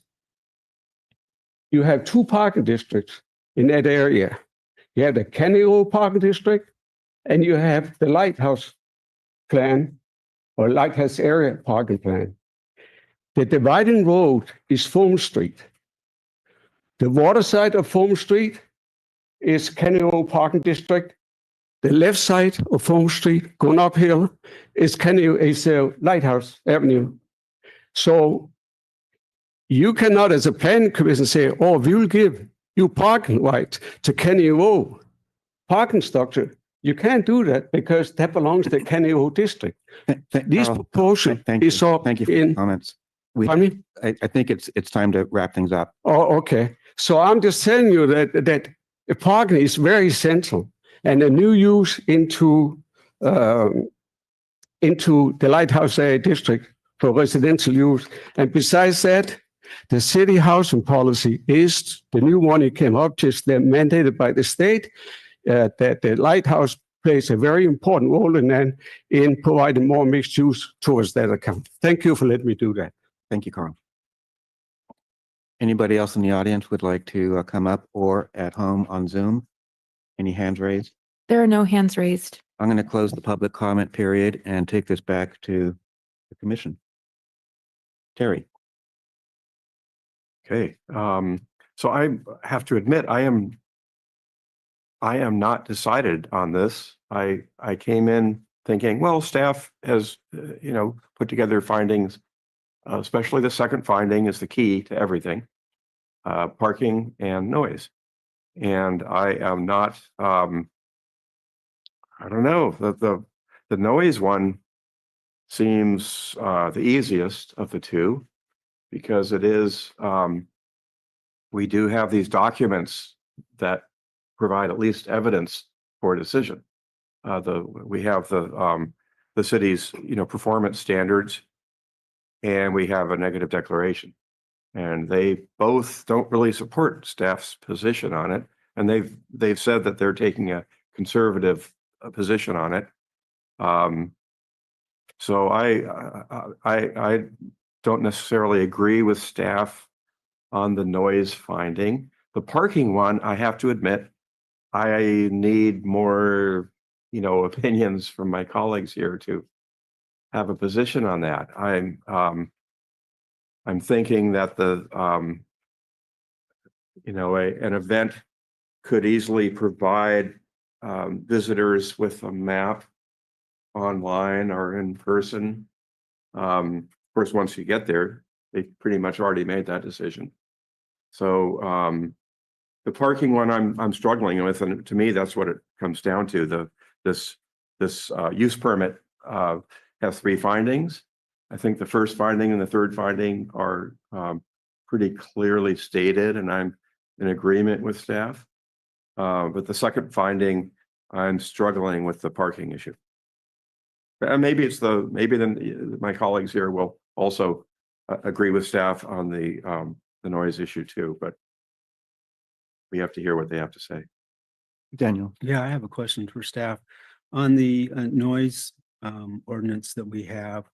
you have 2 parking districts in that area. You have the Canary Row parking district and you have the Lighthouse plan or Lighthouse area parking plan. The dividing road is Fulham Street. The water side of Fulham Street is Canary Row parking district. The left side of Fulham Street going uphill is Lighthouse Avenue. So you cannot, as a planning commission, say, oh, we will give you parking rights to Canary Row parking structure. You can't do that because that belongs to the Canary Row district. These proposals is all Thank you for your comments. I think it's time to wrap things up. Oh, okay. So I'm just telling you that parking is very essential, and a new use into the Lighthouse area district for residential use. And besides that, the city housing policy is the new one. It came up just mandated by the state that the Lighthouse plays a very important role in providing more mixed use towards that account. Thank you for letting me do that. Thank you, Carl. Anybody else in the audience would like to come up or at home on Zoom? Any hands raised? There are no hands raised. I'm going to close the public comment period and take this back to the commission. Terry. Okay. So I have to admit, I am not decided on this. I came in thinking, well, staff has, put together findings. Especially the second finding is the key to everything, parking and noise. And I am not, I don't know, the noise one seems the easiest of the two because it is we do have these documents that provide at least evidence for a decision. We have the city's, performance standards, and we have a negative declaration. And they both don't really support staff's position on it. And they've said that they're taking a conservative position on it. So I don't necessarily agree with staff on the noise finding. The parking one, I have to admit, I need more, opinions from my colleagues here to have a position on that. I'm thinking that an event could easily provide visitors with a map online or in person. Of course, once you get there, they pretty much already made that decision. So the parking one I'm struggling with, and to me, that's what it comes down to. This use permit has 3 findings. I think the first finding and the third finding are pretty clearly stated, and I'm in agreement with staff. But the second finding, I'm struggling with the parking issue. And maybe then my colleagues here will also agree with staff on the noise issue too, but we have to hear what they have to say. Daniel. Yeah, I have a question for staff on the noise ordinance that we have,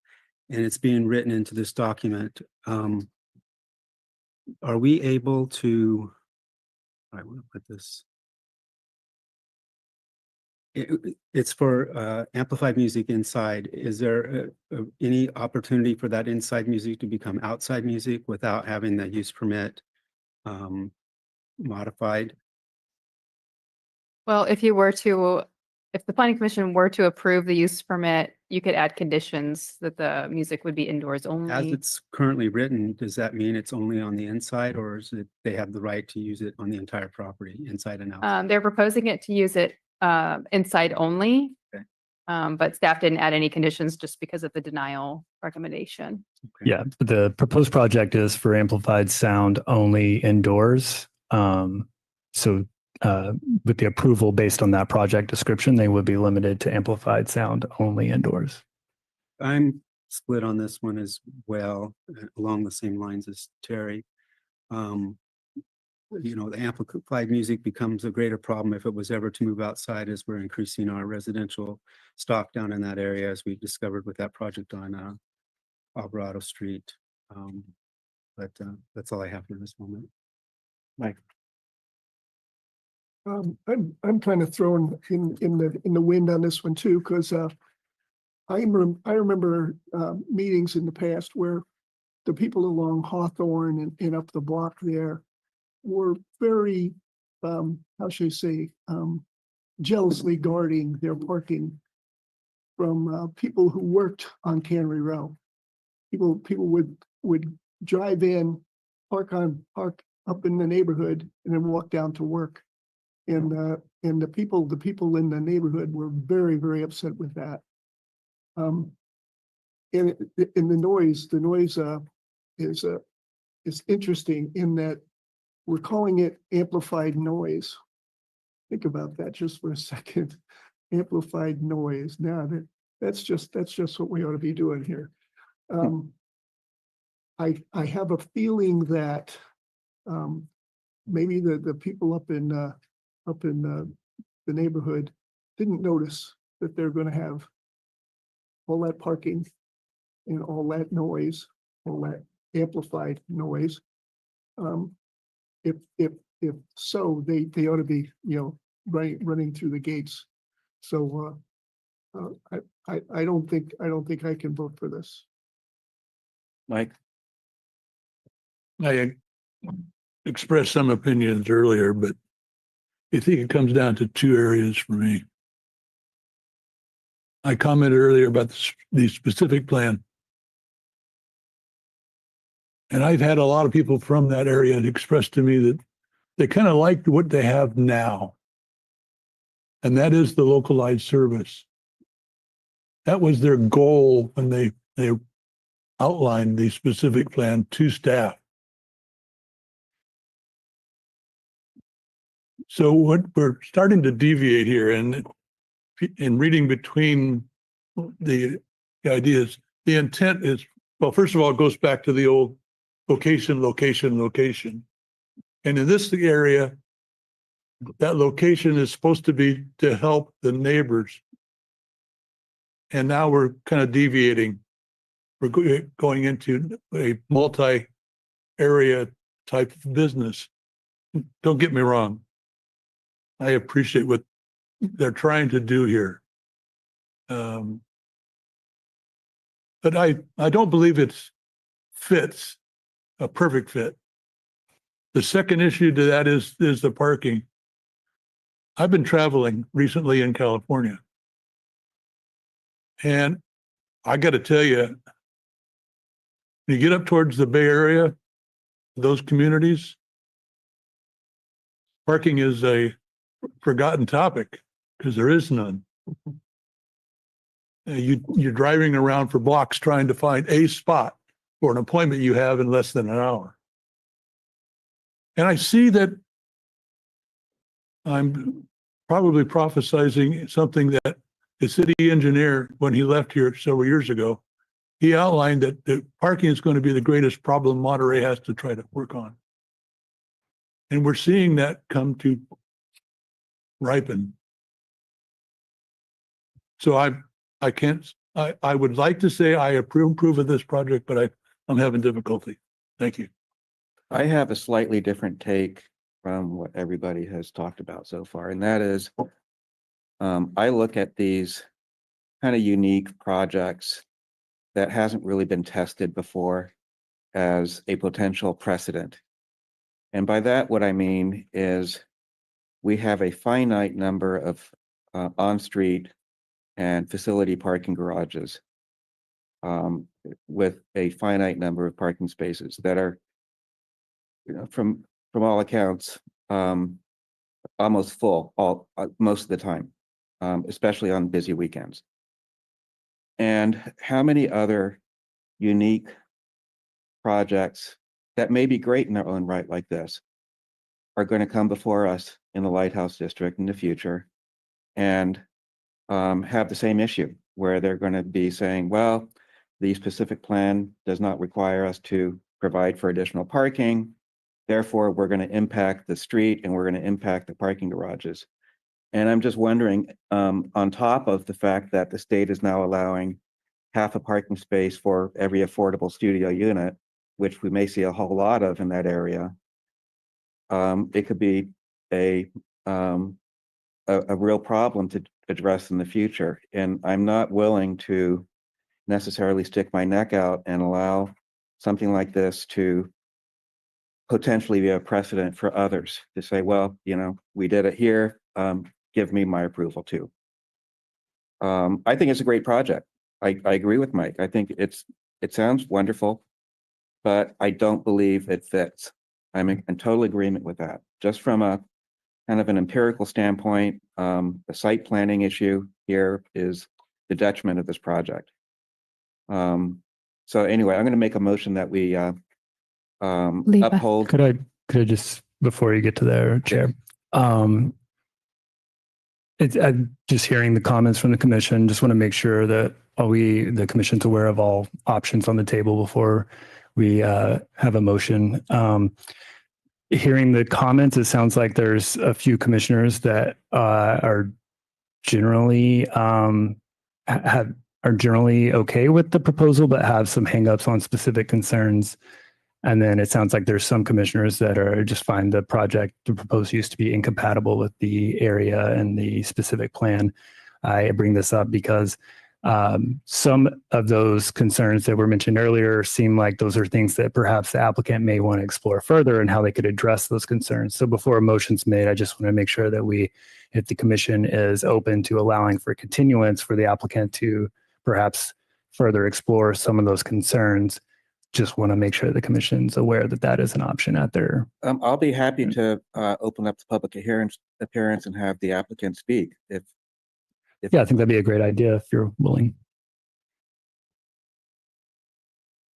and it's being written into this document. Are we able to, I want to put this, it's for amplified music inside. Is there any opportunity for that inside music to become outside music without having the use permit modified? Well, if the planning commission were to approve the use permit, you could add conditions that the music would be indoors As only. it's currently written, does that mean it's only on the inside, or is it they have the right to use it on the entire property, inside and outside? They're proposing it to use it inside only. Okay. But staff didn't add any conditions just because of the denial recommendation. Okay. Yeah, the proposed project is for amplified sound only indoors. So with the approval based on that project description, they would be limited to amplified sound only indoors. I'm split on this one as well, along the same lines as Terry. The amplified music becomes a greater problem if it was ever to move outside, as we're increasing our residential stock down in that area, as we discovered with that project on Alvarado Street. But that's all I have for this moment. Mike. I'm kind of thrown in the wind on this one too, because I remember meetings in the past where the people along Hawthorne and up the block there were very, how should I say, jealously guarding their parking from people who worked on Cannery Row. People would drive in, park up in the neighborhood, and then walk down to work. And the people in the neighborhood were very, very upset with that. And the noise is interesting in that we're calling it amplified noise. Think about that just for a second. Amplified noise. Now that's just what we ought to be doing here. I have a feeling that maybe the people up in the neighborhood didn't notice that they're going to have all that parking and all that noise, all that amplified noise. If so, they ought to be, running through the gates. So I don't think I can vote for this. Mike. I expressed some opinions earlier, but I think it comes down to 2 areas for me. I commented earlier about the specific plan. And I've had a lot of people from that area express to me that they kind of liked what they have now. And that is the localized service. That was their goal when they outlined the specific plan to staff. So what we're starting to deviate here and in reading between the ideas, the intent is, well, first of all, it goes back to the old location, location, location. And in this area, that location is supposed to be to help the neighbors. And now we're kind of deviating. We're going into a multi-area type of business. Don't get me wrong. I appreciate what they're trying to do here. But I don't believe it's fits, a perfect fit. The second issue to that is the parking. I've been traveling recently in California. And I got to tell you, you get up towards the Bay Area, those communities, parking is a forgotten topic because there is none. You're driving around for blocks trying to find a spot for an appointment you have in less than an hour. And I see that I'm probably prophesizing something that the city engineer, when he left here several years ago, he outlined that the parking is going to be the greatest problem Monterey has to try to work on. And we're seeing that come to ripen. So I would like to say I approve of this project, but I'm having difficulty. Thank you. I have a slightly different take from what everybody has talked about so far, and that is, I look at these kind of unique projects that hasn't really been tested before as a potential precedent. And by that, what I mean is we have a finite number of on-street and facility parking garages with a finite number of parking spaces that are, from all accounts, almost full most of the time, especially on busy weekends. And how many other unique projects that may be great in their own right like this are going to come before us in the Lighthouse District in the future and have the same issue where they're going to be saying, well, the specific plan does not require us to provide for additional parking. Therefore, we're going to impact the street and we're going to impact the parking garages. And I'm just wondering, on top of the fact that the state is now allowing half a parking space for every affordable studio unit, which we may see a whole lot of in that area, it could be a real problem to address in the future. And I'm not willing to necessarily stick my neck out and allow something like this to potentially be a precedent for others to say, well, we did it here, give me my approval too. I think it's a great project. I agree with Mike. I think it sounds wonderful, but I don't believe it fits. I'm in total agreement with that. Just from a kind of an empirical standpoint, the site planning issue here is the detriment of this project. So anyway, I'm going to make a motion that we uphold. Could I just, before you get to there, Chair, I'm just hearing the comments from the commission, just want to make sure that the commission's aware of all options on the table before we have a motion. Hearing the comments, it sounds like there's a few commissioners that are generally okay with the proposal, but have some hangups on specific concerns. And then it sounds like there's some commissioners that are just find the proposed use to be incompatible with the area and the specific plan. I bring this up because some of those concerns that were mentioned earlier seem like those are things that perhaps the applicant may want to explore further and how they could address those concerns. So before a motion's made, I just want to make sure that if the commission is open to allowing for continuance for the applicant to perhaps further explore some of those concerns, just want to make sure the commission's aware that that is an option out there. I'll be happy to open up the public appearance and have the applicant speak if Yeah, I think that'd be a great idea if you're willing.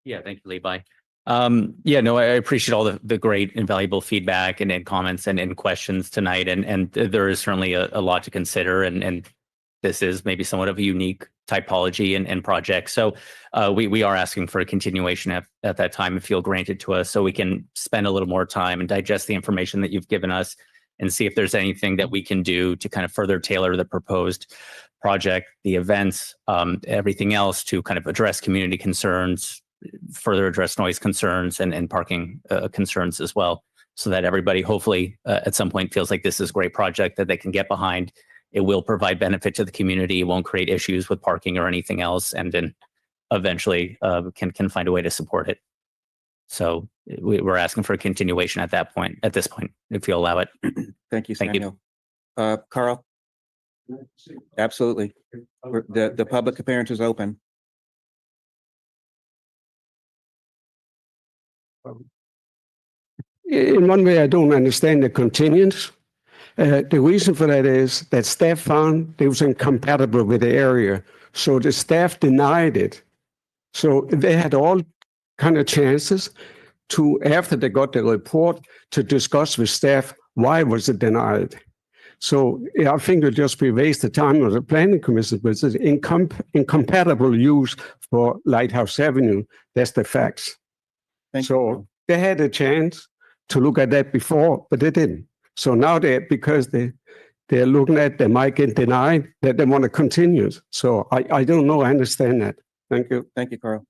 Yeah, thank you, Levi. Yeah, no, I appreciate all the great and valuable feedback and comments and questions tonight. And there is certainly a lot to consider. And this is maybe somewhat of a unique typology and project. So we are asking for a continuation at that time if you'll grant it to us so we can spend a little more time and digest the information that you've given us and see if there's anything that we can do to kind of further tailor the proposed project, the events, everything else to kind of address community concerns, further address noise concerns and parking concerns as well, so that everybody hopefully at some point feels like this is a great project that they can get behind. It will provide benefit to the community. It won't create issues with parking or anything else, and then eventually can find a way to support it. So we're asking for a continuation at this point, if you allow it. Thank you, Thank you. Samuel. Carl? Absolutely. The public appearance is open. In one way, I don't understand the continuance. The reason for that is that staff found it was incompatible with the area. So the staff denied it. So they had all kind of chances to, after they got the report, to discuss with staff why was it denied. So yeah, I think it'll just be wasted time of the planning commission, but it's incompatible use for Lighthouse Avenue. That's the facts. Thank So you. they had a chance to look at that before, but they didn't. So now because they're looking at they might get denied, that they want to continue. So I don't know. I understand that. Thank you. Thank you, Carl.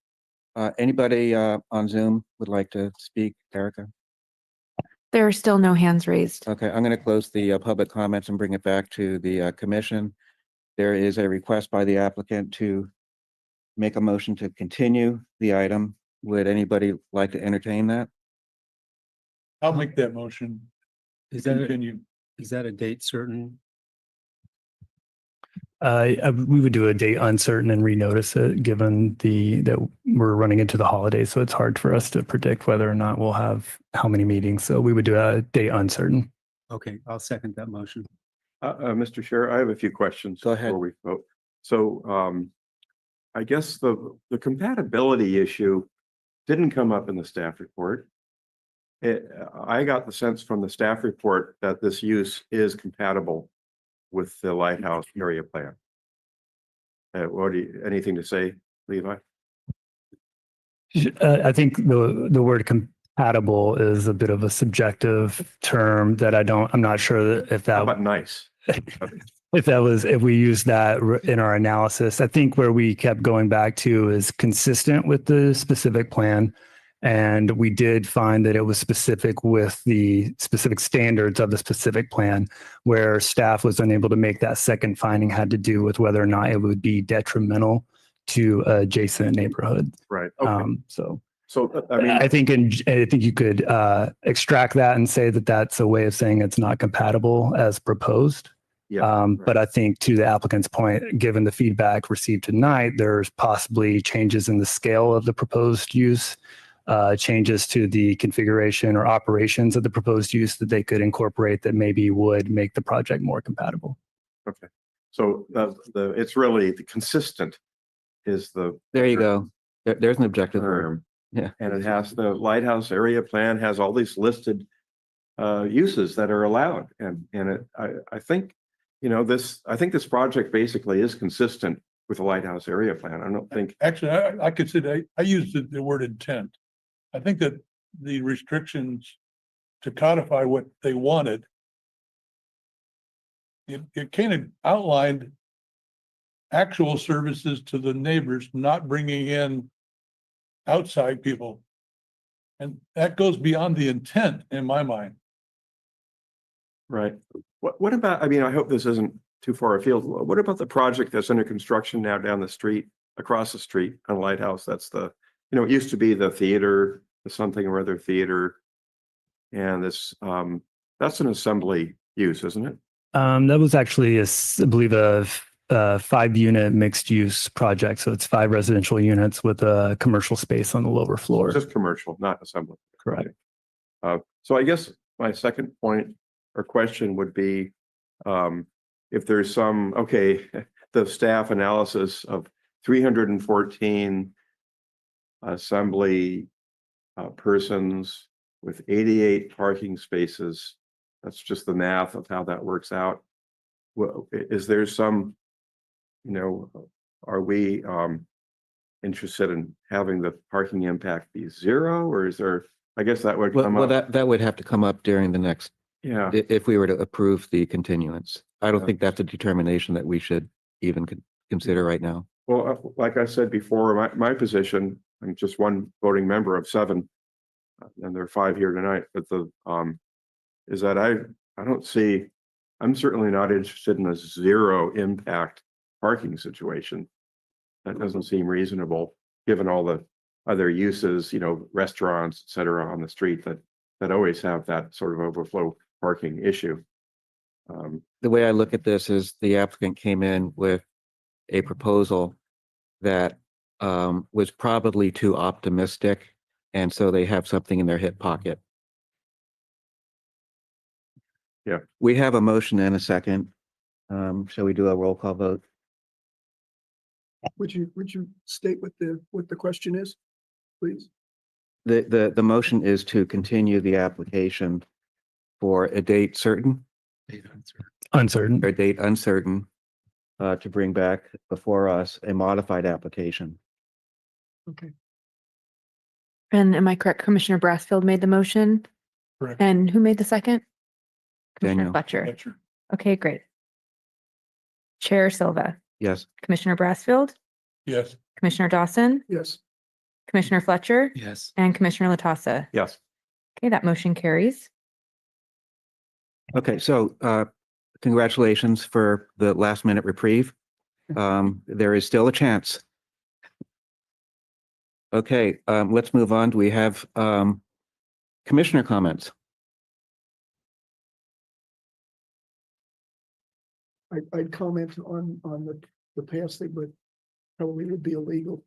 Anybody on Zoom would like to speak, Erica? There are still no hands raised. Okay, I'm going to close the public comments and bring it back to the commission. There is a request by the applicant to make a motion to continue the item. Would anybody like to entertain that? I'll make that motion. Is that Continue. is that a date certain? We would do a date uncertain and renotice it, given that we're running into the holidays, so it's hard for us to predict whether or not we'll have how many meetings. So we would do a date uncertain. Okay, I'll second that motion. Mr. Chair, I have a few questions. Go ahead. Before we vote. So I guess the compatibility issue didn't come up in the staff report. I got the sense from the staff report that this use is compatible with the Lighthouse area plan. Anything to say, Levi? I think the word compatible is a bit of a subjective term that I'm not sure if How that about nice? if we use that in our analysis. I think where we kept going back to is consistent with the specific plan. And we did find that it was specific with the specific standards of the specific plan, where staff was unable to make that second finding had to do with whether or not it would be detrimental to adjacent neighborhood. Right. Okay. So I mean, I think you could extract that and say that that's a way of saying it's not compatible as proposed. yeah. But I think to the applicant's point, given the feedback received tonight, there's possibly changes in the scale of the proposed use, changes to the configuration or operations of the proposed use that they could incorporate that maybe would make the project more compatible. Okay. So it's really the consistent is the There you go. There's an objective word. term. Yeah. And it has the Lighthouse area plan has all these listed uses that are allowed. And I think, I think this project basically is consistent with the Lighthouse area plan. I don't think. Actually, I could say I used the word intent. I think that the restrictions to codify what they wanted, it kind of outlined actual services to the neighbors, not bringing in outside people. And that goes beyond the intent in my mind. Right. What about, I mean, I hope this isn't too far afield. What about the project that's under construction now down the street, across the street on Lighthouse? That's it used to be the theater, the something or other theater. And this, that's an assembly use, isn't it? That was actually, I believe, a 5-unit mixed use project. So it's 5 residential units with a commercial space on the lower floor. Just commercial, not assembly. Correct. So I guess my second point or question would be, if there's the staff analysis of 314 assembly persons with 88 parking spaces. That's just the math of how that works out. Well, is there some, are we interested in having the parking impact be zero, or is there, I guess that would come Well, up. that would have to come up during the next, Yeah, if we were to approve the continuance. I don't think that's a determination that we should even consider right now. well, like I said before, my position, I'm just one voting member of 7, and there are 5 here tonight, but is that I don't see, I'm certainly not interested in a zero impact parking situation. That doesn't seem reasonable, given all the other uses, restaurants, et cetera, on the street that always have that sort of overflow parking issue. The way I look at this is the applicant came in with a proposal that was probably too optimistic, and so they have something in their hip pocket. Yeah. We have a motion and a second. Shall we do a roll call vote? Would you state what the question is, please? The motion is to continue the application for a date certain Uncertain. or date uncertain to bring back before us a modified application. Okay. And am I correct? Commissioner Brassfield made the motion? Correct. And who made the second? Commissioner Daniel. Fletcher. Okay, great. Chair Silva, Yes. Commissioner Brassfield, Yes. Commissioner Dawson, Yes. Commissioner Fletcher, Yes. and Commissioner Latassa. Yes. Okay, that motion carries. Okay, so congratulations for the last minute reprieve. There is still a chance. Okay, let's move on. We have commissioner comments. I'd comment on the past thing, but probably would be illegal.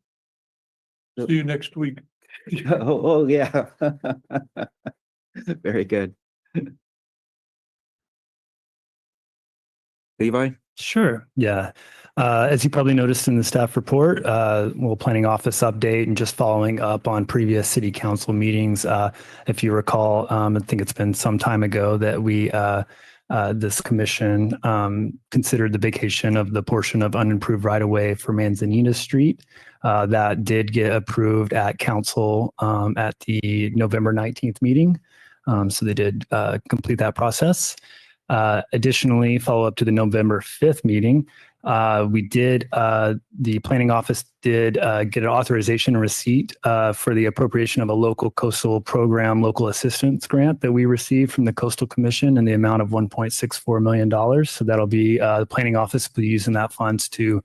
See you next week. Oh, yeah. Very good. Levi? Sure. Yeah. As you probably noticed in the staff report, planning office update and just following up on previous city council meetings. If you recall, I think it's been some time ago that this commission considered the vacation of the portion of unimproved right of way for Manzanita Street. That did get approved at council at the November 19th meeting. So they did complete that process. Additionally, follow up to the November 5th meeting, the planning office did get an authorization and receipt for the appropriation of a local coastal program local assistance grant that we received from the Coastal Commission in the amount of $1.64 million. So that'll be the planning office will be using that funds to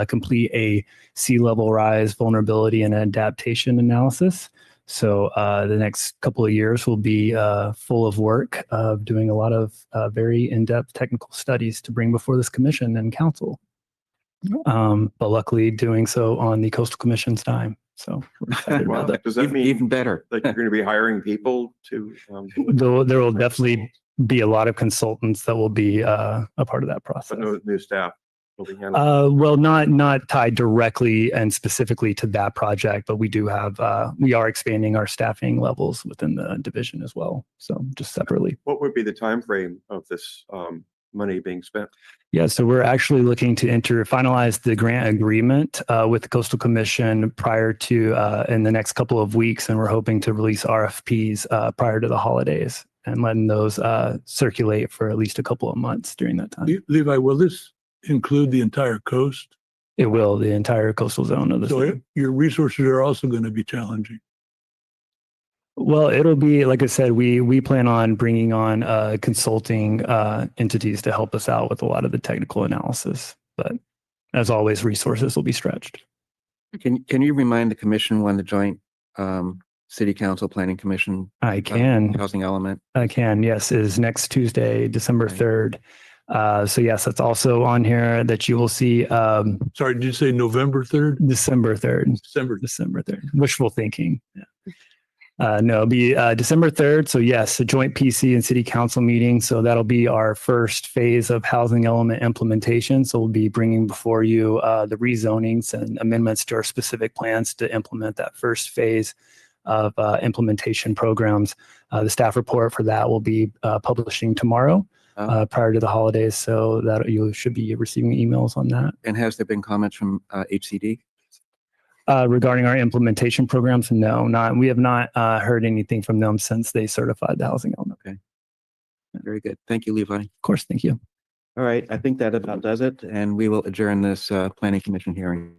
complete a sea level rise vulnerability and adaptation analysis. So the next couple of years will be full of work of doing a lot of very in-depth technical studies to bring before this commission and council. But luckily doing so on the Coastal Commission's time. So we're excited about that. Does that mean Even better. like you're going to be hiring people to? There will definitely be a lot of consultants that will be a part of that process. But no new staff will be handling. Well, not tied directly and specifically to that project, but we do have, we are expanding our staffing levels within the division as well. So just separately. What would be the time frame of this money being spent? Yeah, so we're actually looking to finalize the grant agreement with the Coastal Commission prior to in the next couple of weeks, and we're hoping to release RFPs prior to the holidays and letting those circulate for at least a couple of months during that time. Levi, will this include the entire coast? It will, the entire coastal zone of the So city. your resources are also going to be challenging. Well, it'll be, like I said, we plan on bringing on consulting entities to help us out with a lot of the technical analysis. But as always, resources will be stretched. Can you remind the commission when the joint city council planning commission I can. housing element? I can, yes, is next Tuesday, December Okay. 3rd. So yes, that's also on here that you will see Sorry, did you say November 3rd? December 3rd. December 3rd. Wishful thinking. Yeah. No, it'll be December 3rd. So yes, a joint PC and city council meeting. So that'll be our first phase of housing element implementation. So we'll be bringing before you the rezonings and amendments to our specific plans to implement that first phase of implementation programs. The staff report for that will be publishing tomorrow prior to the holidays, so that you should be receiving emails on that. And has there been comments from HCD? Regarding our implementation programs, no, not. We have not heard anything from them since they certified the housing element. Okay. Very good. Thank you, Levi. Of course, thank you. All right, I think that about does it, and we will adjourn this planning commission hearing.